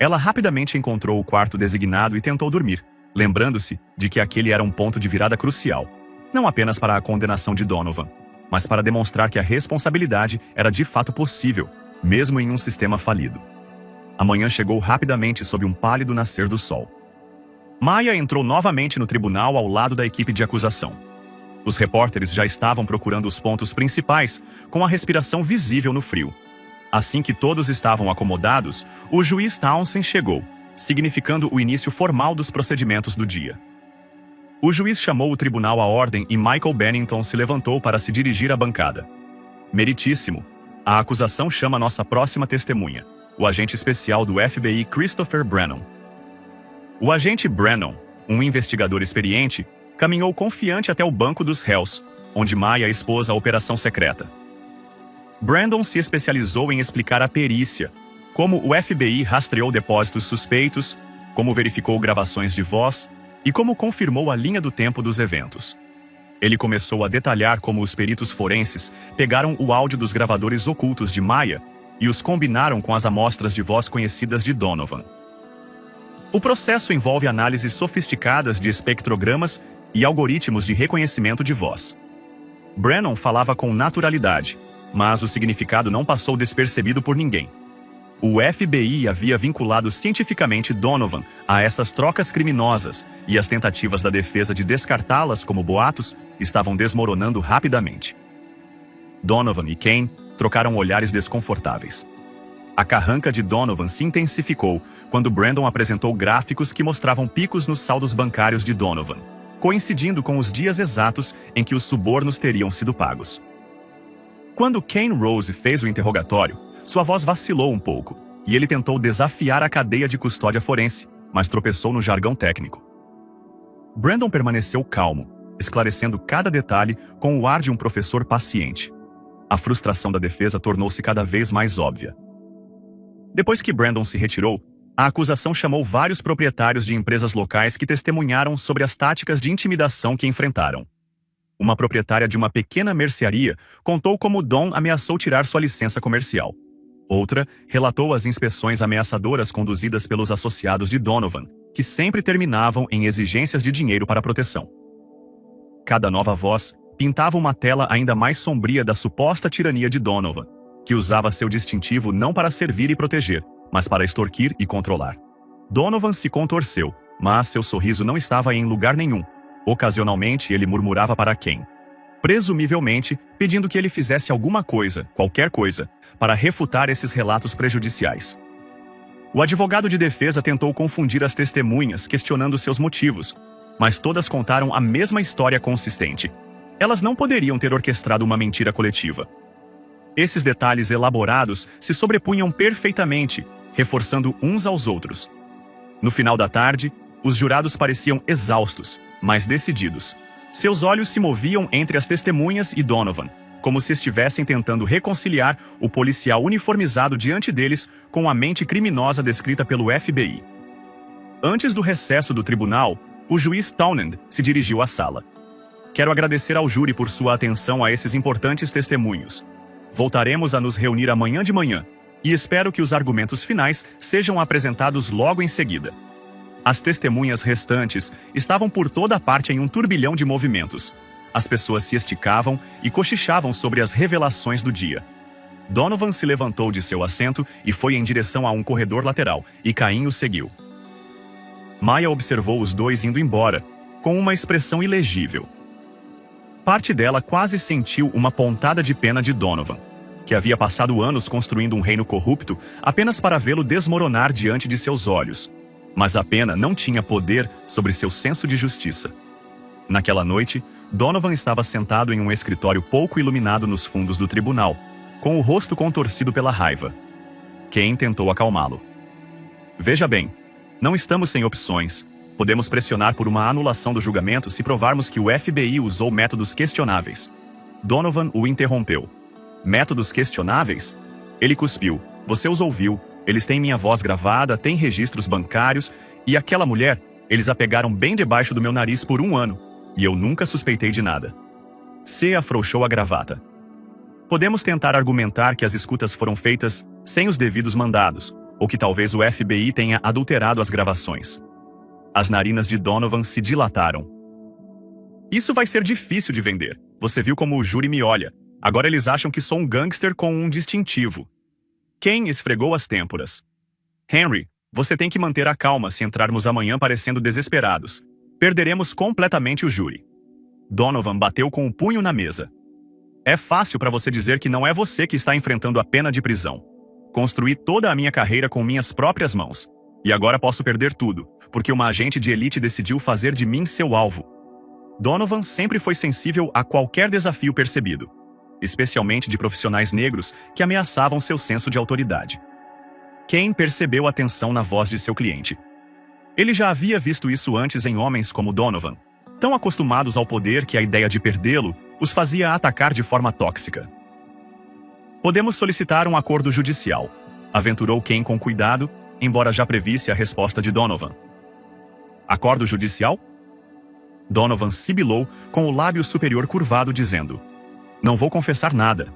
Ela rapidamente encontrou o quarto designado e tentou dormir, lembrando-se de que aquele era um ponto de virada crucial, não apenas para a condenação de Donovan, mas para demonstrar que a responsabilidade era de fato possível, mesmo em um sistema falido. A manhã chegou rapidamente sob um pálido nascer do sol. Maya entrou novamente no tribunal ao lado da equipe de acusação. Os repórteres já estavam procurando os pontos principais, com a respiração visível no frio. Assim que todos estavam acomodados, o juiz Townsend chegou, significando o início formal dos procedimentos do dia. O juiz chamou o tribunal à ordem e Michael Bennington se levantou para se dirigir à bancada. Meritíssimo, a acusação chama nossa próxima testemunha, o agente especial do FBI Christopher Brennan. O agente Brennan, um investigador experiente, caminhou confiante até o banco dos réus, onde Maya expôs a operação secreta. Brandon se especializou em explicar a perícia, como o FBI rastreou depósitos suspeitos, como verificou gravações de voz e como confirmou a linha do tempo dos eventos. Ele começou a detalhar como os peritos forenses pegaram o áudio dos gravadores ocultos de Maya e os combinaram com as amostras de voz conhecidas de Donovan. O processo envolve análises sofisticadas de espectrogramas e algoritmos de reconhecimento de voz. Brennan falava com naturalidade, mas o significado não passou despercebido por ninguém. O FBI havia vinculado cientificamente Donovan a essas trocas criminosas e as tentativas da defesa de descartá-las como boatos estavam desmoronando rapidamente. Donovan e Kane trocaram olhares desconfortáveis. A carranca de Donovan se intensificou quando Brandon apresentou gráficos que mostravam picos nos saldos bancários de Donovan, coincidindo com os dias exatos em que os subornos teriam sido pagos. Quando Kane Rose fez o interrogatório, sua voz vacilou um pouco, e ele tentou desafiar a cadeia de custódia forense, mas tropeçou no jargão técnico. Brandon permaneceu calmo, esclarecendo cada detalhe com o ar de um professor paciente. A frustração da defesa tornou-se cada vez mais óbvia. Depois que Brandon se retirou, a acusação chamou vários proprietários de empresas locais que testemunharam sobre as táticas de intimidação que enfrentaram. Uma proprietária de uma pequena mercearia contou como Don ameaçou tirar sua licença comercial. Outra relatou as inspeções ameaçadoras conduzidas pelos associados de Donovan, que sempre terminavam em exigências de dinheiro para proteção. Cada nova voz pintava uma tela ainda mais sombria da suposta tirania de Donovan, que usava seu distintivo não para servir e proteger, mas para extorquir e controlar. Donovan se contorceu, mas seu sorriso não estava em lugar nenhum. Ocasionalmente, ele murmurava para Kane, presumivelmente pedindo que ele fizesse alguma coisa, qualquer coisa, para refutar esses relatos prejudiciais. O advogado de defesa tentou confundir as testemunhas, questionando seus motivos, mas todas contaram a mesma história consistente. Elas não poderiam ter orquestrado uma mentira coletiva. Esses detalhes elaborados se sobrepunham perfeitamente, reforçando uns aos outros. No final da tarde, os jurados pareciam exaustos, mas decididos. Seus olhos se moviam entre as testemunhas e Donovan, como se estivessem tentando reconciliar o policial uniformizado diante deles com a mente criminosa descrita pelo FBI. Antes do recesso do tribunal, o juiz Townend se dirigiu à sala. Quero agradecer ao júri por sua atenção a esses importantes testemunhos. Voltaremos a nos reunir amanhã de manhã, e espero que os argumentos finais sejam apresentados logo em seguida. As testemunhas restantes estavam por toda parte em um turbilhão de movimentos. As pessoas se esticavam e cochichavam sobre as revelações do dia. Donovan se levantou de seu assento e foi em direção a um corredor lateral, e Cain o seguiu. Maya observou os dois indo embora, com uma expressão ilegível. Parte dela quase sentiu uma pontada de pena de Donovan, que havia passado anos construindo um reino corrupto apenas para vê-lo desmoronar diante de seus olhos. Mas a pena não tinha poder sobre seu senso de justiça. Naquela noite, Donovan estava sentado em um escritório pouco iluminado nos fundos do tribunal, com o rosto contorcido pela raiva. Kane tentou acalmá-lo. Veja bem, não estamos sem opções. Podemos pressionar por uma anulação do julgamento se provarmos que o FBI usou métodos questionáveis. Donovan o interrompeu. Métodos questionáveis? Ele cuspiu. Você os ouviu. Eles têm minha voz gravada, têm registros bancários, e aquela mulher, eles a pegaram bem debaixo do meu nariz por 1 ano, e eu nunca suspeitei de nada. C afrouxou a gravata. Podemos tentar argumentar que as escutas foram feitas sem os devidos mandados, ou que talvez o FBI tenha adulterado as gravações. As narinas de Donovan se dilataram. Isso vai ser difícil de vender. Você viu como o júri me olha. Agora eles acham que sou um gangster com um distintivo. Kane esfregou as têmporas. Henry, você tem que manter a calma se entrarmos amanhã parecendo desesperados. Perderemos completamente o júri. Donovan bateu com o punho na mesa. É fácil para você dizer que não é você que está enfrentando a pena de prisão. Construí toda a minha carreira com minhas próprias mãos. E agora posso perder tudo, porque uma agente de elite decidiu fazer de mim seu alvo. Donovan sempre foi sensível a qualquer desafio percebido, especialmente de profissionais negros que ameaçavam seu senso de autoridade. Kane percebeu a tensão na voz de seu cliente. Ele já havia visto isso antes em homens como Donovan, tão acostumados ao poder que a ideia de perdê-lo os fazia atacar de forma tóxica. Podemos solicitar um acordo judicial, aventurou Kane com cuidado, embora já previsse a resposta de Donovan. Acordo judicial? Donovan sibilou com o lábio superior curvado, dizendo: Não vou confessar nada.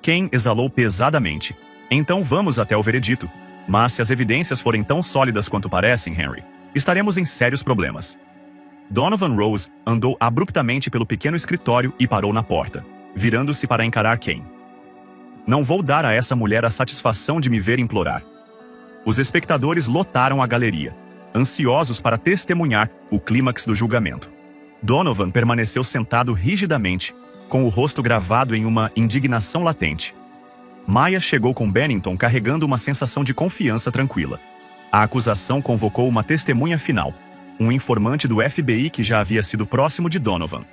Kane exalou pesadamente. Então vamos até o veredito. Mas se as evidências forem tão sólidas quanto parecem, Henry, estaremos em sérios problemas. Donovan Rose andou abruptamente pelo pequeno escritório e parou na porta, virando-se para encarar Kane. Não vou dar a essa mulher a satisfação de me ver implorar. Os espectadores lotaram a galeria, ansiosos para testemunhar o clímax do julgamento. Donovan permaneceu sentado rigidamente, com o rosto gravado em uma indignação latente. Maya chegou com Bennington carregando uma sensação de confiança tranquila. A acusação convocou uma testemunha final, um informante do FBI que já havia sido próximo de Donovan.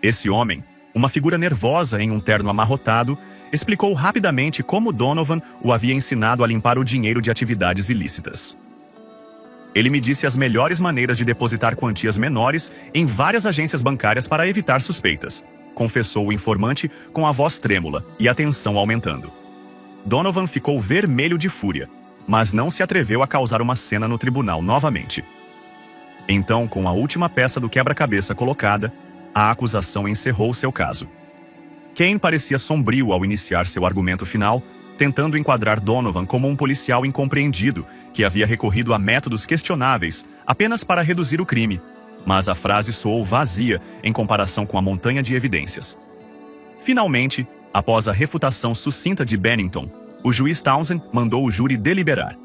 Esse homem, uma figura nervosa em um terno amarrotado, explicou rapidamente como Donovan o havia ensinado a limpar o dinheiro de atividades ilícitas. Ele me disse as melhores maneiras de depositar quantias menores em várias agências bancárias para evitar suspeitas, confessou o informante com a voz trêmula e a tensão aumentando. Donovan ficou vermelho de fúria, mas não se atreveu a causar uma cena no tribunal novamente. Então, com a última peça do quebra-cabeça colocada, a acusação encerrou seu caso. Kane parecia sombrio ao iniciar seu argumento final, tentando enquadrar Donovan como um policial incompreendido que havia recorrido a métodos questionáveis apenas para reduzir o crime, mas a frase soou vazia em comparação com a montanha de evidências. Finalmente, após a refutação sucinta de Bennington, o juiz Townsend mandou o júri deliberar.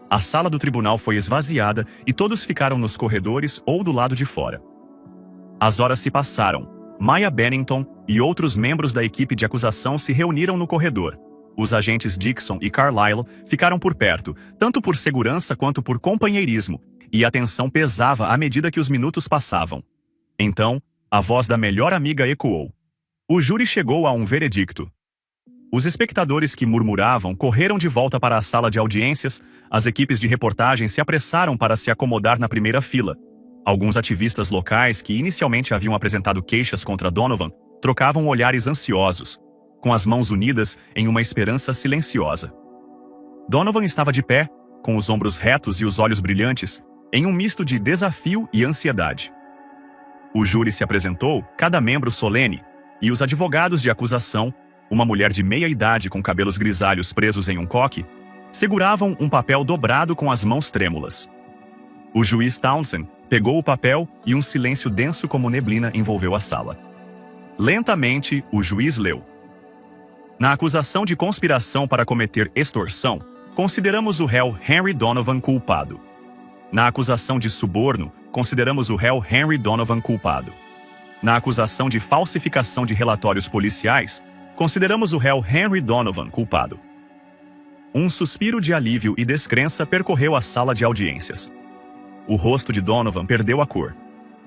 A sala do tribunal foi esvaziada e todos ficaram nos corredores ou do lado de fora. As horas se passaram. Maya Bennington e outros membros da equipe de acusação se reuniram no corredor. Os agentes Dixon e Carlyle ficaram por perto, tanto por segurança quanto por companheirismo, e a tensão pesava à medida que os minutos passavam. Então, a voz da melhor amiga ecoou. O júri chegou a um veredicto. Os espectadores que murmuravam correram de volta para a sala de audiências, as equipes de reportagem se apressaram para se acomodar na primeira fila. Alguns ativistas locais que inicialmente haviam apresentado queixas contra Donovan trocavam olhares ansiosos, com as mãos unidas em uma esperança silenciosa. Donovan estava de pé, com os ombros retos e os olhos brilhantes, em um misto de desafio e ansiedade. O júri se apresentou, cada membro solene, e os advogados de acusação, uma mulher de meia-idade com cabelos grisalhos presos em um coque, seguravam um papel dobrado com as mãos trêmulas. O juiz Townsend pegou o papel e um silêncio denso como neblina envolveu a sala. Lentamente, o juiz leu. Na acusação de conspiração para cometer extorsão, consideramos o réu Henry Donovan culpado. Na acusação de suborno, consideramos o réu Henry Donovan culpado. Na acusação de falsificação de relatórios policiais, consideramos o réu Henry Donovan culpado. Um suspiro de alívio e descrença percorreu a sala de audiências. O rosto de Donovan perdeu a cor.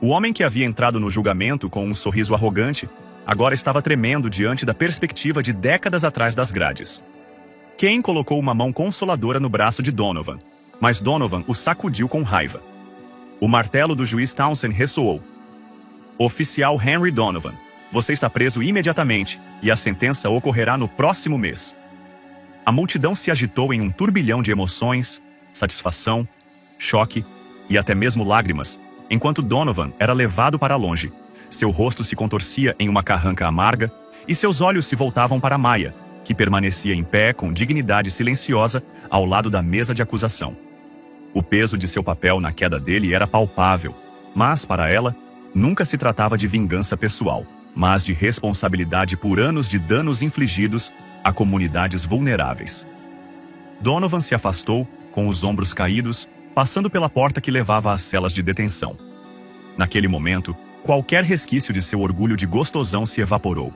O homem que havia entrado no julgamento com um sorriso arrogante, agora estava tremendo diante da perspectiva de décadas atrás das grades. Kane colocou uma mão consoladora no braço de Donovan, mas Donovan o sacudiu com raiva. O martelo do juiz Townsend ressoou. Oficial Henry Donovan, você está preso imediatamente e a sentença ocorrerá no próximo mês. A multidão se agitou em um turbilhão de emoções, satisfação, choque e até mesmo lágrimas, enquanto Donovan era levado para longe. Seu rosto se contorcia em uma carranca amarga e seus olhos se voltavam para Maya, que permanecia em pé com dignidade silenciosa ao lado da mesa de acusação. O peso de seu papel na queda dele era palpável, mas, para ela, nunca se tratava de vingança pessoal, mas de responsabilidade por anos de danos infligidos a comunidades vulneráveis. Donovan se afastou, com os ombros caídos, passando pela porta que levava às celas de detenção. Naquele momento, qualquer resquício de seu orgulho de gostosão se evaporou.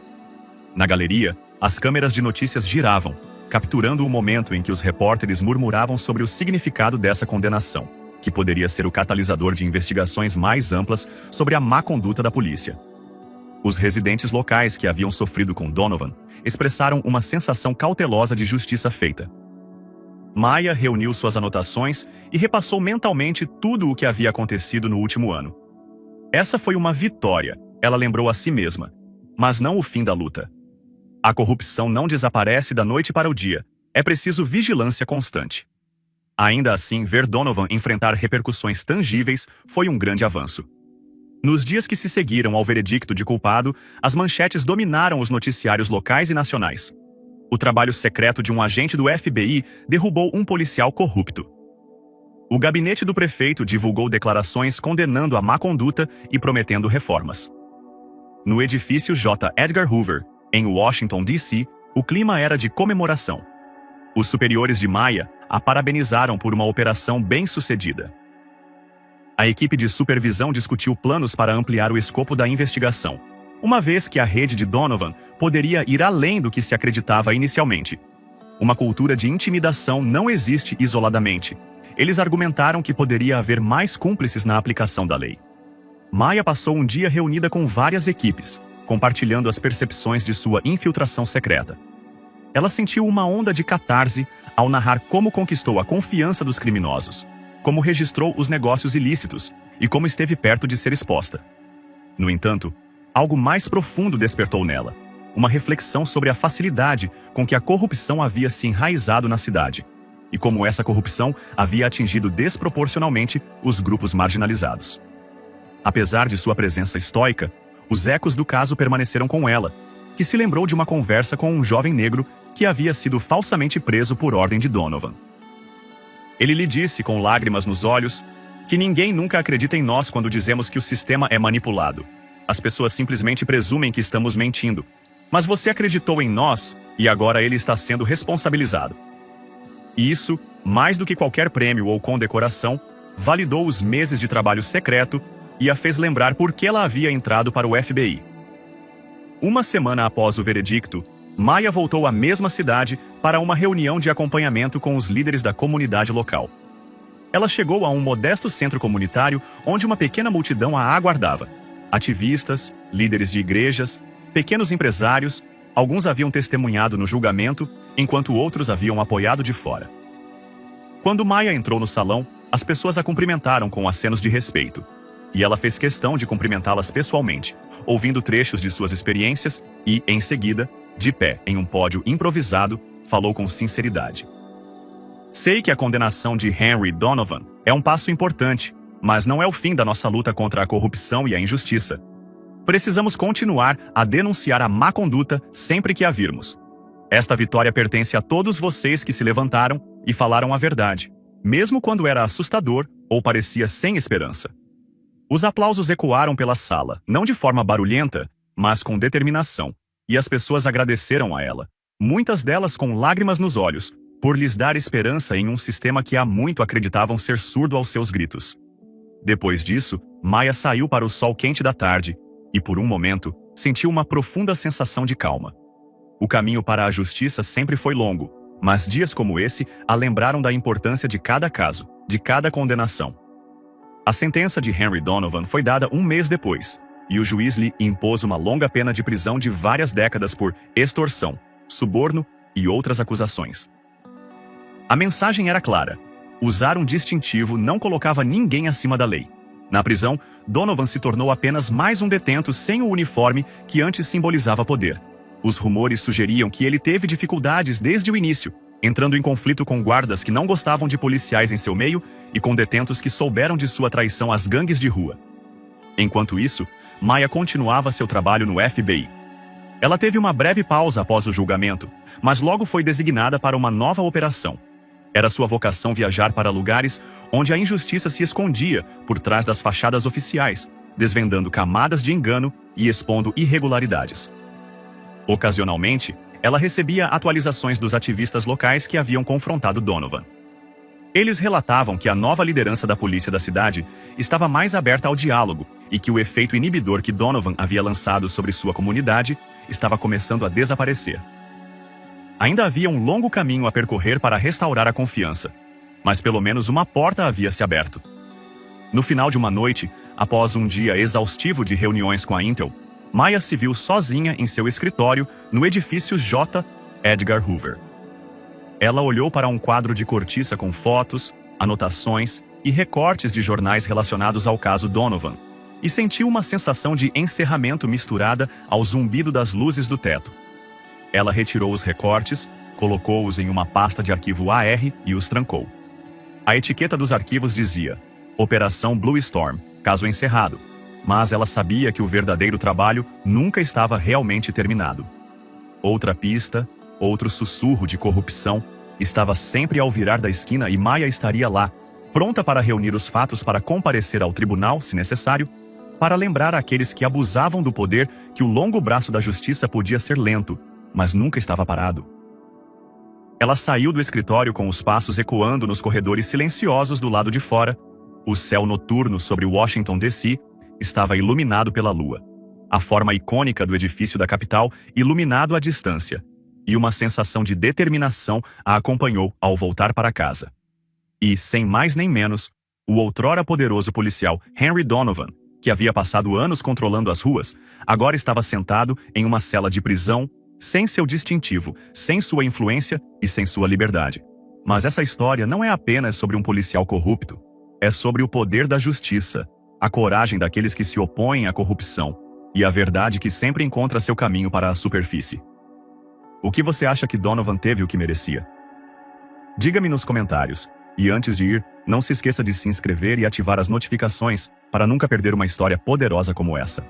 Na galeria, as câmeras de notícias giravam, capturando o momento em que os repórteres murmuravam sobre o significado dessa condenação, que poderia ser o catalisador de investigações mais amplas sobre a má conduta da polícia. Os residentes locais que haviam sofrido com Donovan expressaram uma sensação cautelosa de justiça feita. Maya reuniu suas anotações e repassou mentalmente tudo o que havia acontecido no último ano. Essa foi uma vitória, ela lembrou a si mesma, mas não o fim da luta. A corrupção não desaparece da noite para o dia, é preciso vigilância constante. Ainda assim, ver Donovan enfrentar repercussões tangíveis foi um grande avanço. Nos dias que se seguiram ao veredicto de culpado, as manchetes dominaram os noticiários locais e nacionais. O trabalho secreto de um agente do FBI derrubou um policial corrupto. O gabinete do prefeito divulgou declarações condenando a má conduta e prometendo reformas. No edifício J. Edgar Hoover, em Washington, D.C., o clima era de comemoração. Os superiores de Maya a parabenizaram por uma operação bem-sucedida. A equipe de supervisão discutiu planos para ampliar o escopo da investigação, uma vez que a rede de Donovan poderia ir além do que se acreditava inicialmente. Uma cultura de intimidação não existe isoladamente. Eles argumentaram que poderia haver mais cúmplices na aplicação da lei. Maya passou um dia reunida com várias equipes, compartilhando as percepções de sua infiltração secreta. Ela sentiu uma onda de catarse ao narrar como conquistou a confiança dos criminosos, como registrou os negócios ilícitos e como esteve perto de ser exposta. No entanto, algo mais profundo despertou nela, uma reflexão sobre a facilidade com que a corrupção havia se enraizado na cidade, e como essa corrupção havia atingido desproporcionalmente os grupos marginalizados. Apesar de sua presença estoica, os ecos do caso permaneceram com ela, que se lembrou de uma conversa com um jovem negro que havia sido falsamente preso por ordem de Donovan. Ele lhe disse, com lágrimas nos olhos, que ninguém nunca acredita em nós quando dizemos que o sistema é manipulado. As pessoas simplesmente presumem que estamos mentindo. Mas você acreditou em nós e agora ele está sendo responsabilizado. E isso, mais do que qualquer prêmio ou condecoração, validou os meses de trabalho secreto e a fez lembrar por que ela havia entrado para o FBI. Uma semana após o veredicto, Maya voltou à mesma cidade para uma reunião de acompanhamento com os líderes da comunidade local. Ela chegou a um modesto centro comunitário onde uma pequena multidão a aguardava. Ativistas, líderes de igrejas, pequenos empresários, alguns haviam testemunhado no julgamento, enquanto outros haviam apoiado de fora. Quando Maya entrou no salão, as pessoas a cumprimentaram com acenos de respeito. E ela fez questão de cumprimentá-las pessoalmente, ouvindo trechos de suas experiências e, em seguida, de pé em um pódio improvisado, falou com sinceridade. Sei que a condenação de Henry Donovan é um passo importante, mas não é o fim da nossa luta contra a corrupção e a injustiça. Precisamos continuar a denunciar a má conduta sempre que a virmos. Esta vitória pertence a todos vocês que se levantaram e falaram a verdade, mesmo quando era assustador ou parecia sem esperança. Os aplausos ecoaram pela sala, não de forma barulhenta, mas com determinação, e as pessoas agradeceram a ela, muitas delas com lágrimas nos olhos, por lhes dar esperança em um sistema que há muito acreditavam ser surdo aos seus gritos. Depois disso, Maya saiu para o sol quente da tarde e, por um momento, sentiu uma profunda sensação de calma. O caminho para a justiça sempre foi longo, mas dias como esse a lembraram da importância de cada caso, de cada condenação. A sentença de Henry Donovan foi dada um mês depois, e o juiz lhe impôs uma longa pena de prisão de várias décadas por extorsão, suborno e outras acusações. A mensagem era clara: usar um distintivo não colocava ninguém acima da lei. Na prisão, Donovan se tornou apenas mais um detento sem o uniforme que antes simbolizava poder. Os rumores sugeriam que ele teve dificuldades desde o início, entrando em conflito com guardas que não gostavam de policiais em seu meio e com detentos que souberam de sua traição às gangues de rua. Enquanto isso, Maya continuava seu trabalho no FBI. Ela teve uma breve pausa após o julgamento, mas logo foi designada para uma nova operação. Era sua vocação viajar para lugares onde a injustiça se escondia por trás das fachadas oficiais, desvendando camadas de engano e expondo irregularidades. Ocasionalmente, ela recebia atualizações dos ativistas locais que haviam confrontado Donovan. Eles relatavam que a nova liderança da polícia da cidade estava mais aberta ao diálogo e que o efeito inibidor que Donovan havia lançado sobre sua comunidade estava começando a desaparecer. Ainda havia um longo caminho a percorrer para restaurar a confiança, mas pelo menos uma porta havia se aberto. No final de uma noite, após um dia exaustivo de reuniões com a Intel, Maya se viu sozinha em seu escritório no edifício J. Edgar Hoover. Ela olhou para um quadro de cortiça com fotos, anotações e recortes de jornais relacionados ao caso Donovan, e sentiu uma sensação de encerramento misturada ao zumbido das luzes do teto. Ela retirou os recortes, colocou-os em uma pasta de arquivo AR e os trancou. A etiqueta dos arquivos dizia: Operação Blue Storm, caso encerrado, mas ela sabia que o verdadeiro trabalho nunca estava realmente terminado. Outra pista, outro sussurro de corrupção, estava sempre ao virar da esquina e Maya estaria lá, pronta para reunir os fatos para comparecer ao tribunal, se necessário, para lembrar àqueles que abusavam do poder que o longo braço da justiça podia ser lento, mas nunca estava parado. Ela saiu do escritório com os passos ecoando nos corredores silenciosos do lado de fora. O céu noturno sobre Washington, D.C., estava iluminado pela lua. A forma icônica do edifício da capital iluminado à distância, e uma sensação de determinação a acompanhou ao voltar para casa. E, sem mais nem menos, o outrora poderoso policial Henry Donovan, que havia passado anos controlando as ruas, agora estava sentado em uma cela de prisão, sem seu distintivo, sem sua influência e sem sua liberdade. Mas essa história não é apenas sobre um policial corrupto. É sobre o poder da justiça, a coragem daqueles que se opõem à corrupção e a verdade que sempre encontra seu caminho para a superfície. O que você acha que Donovan teve o que merecia? Diga-me nos comentários. E antes de ir, não se esqueça de se inscrever e ativar as notificações para nunca perder uma história poderosa como essa.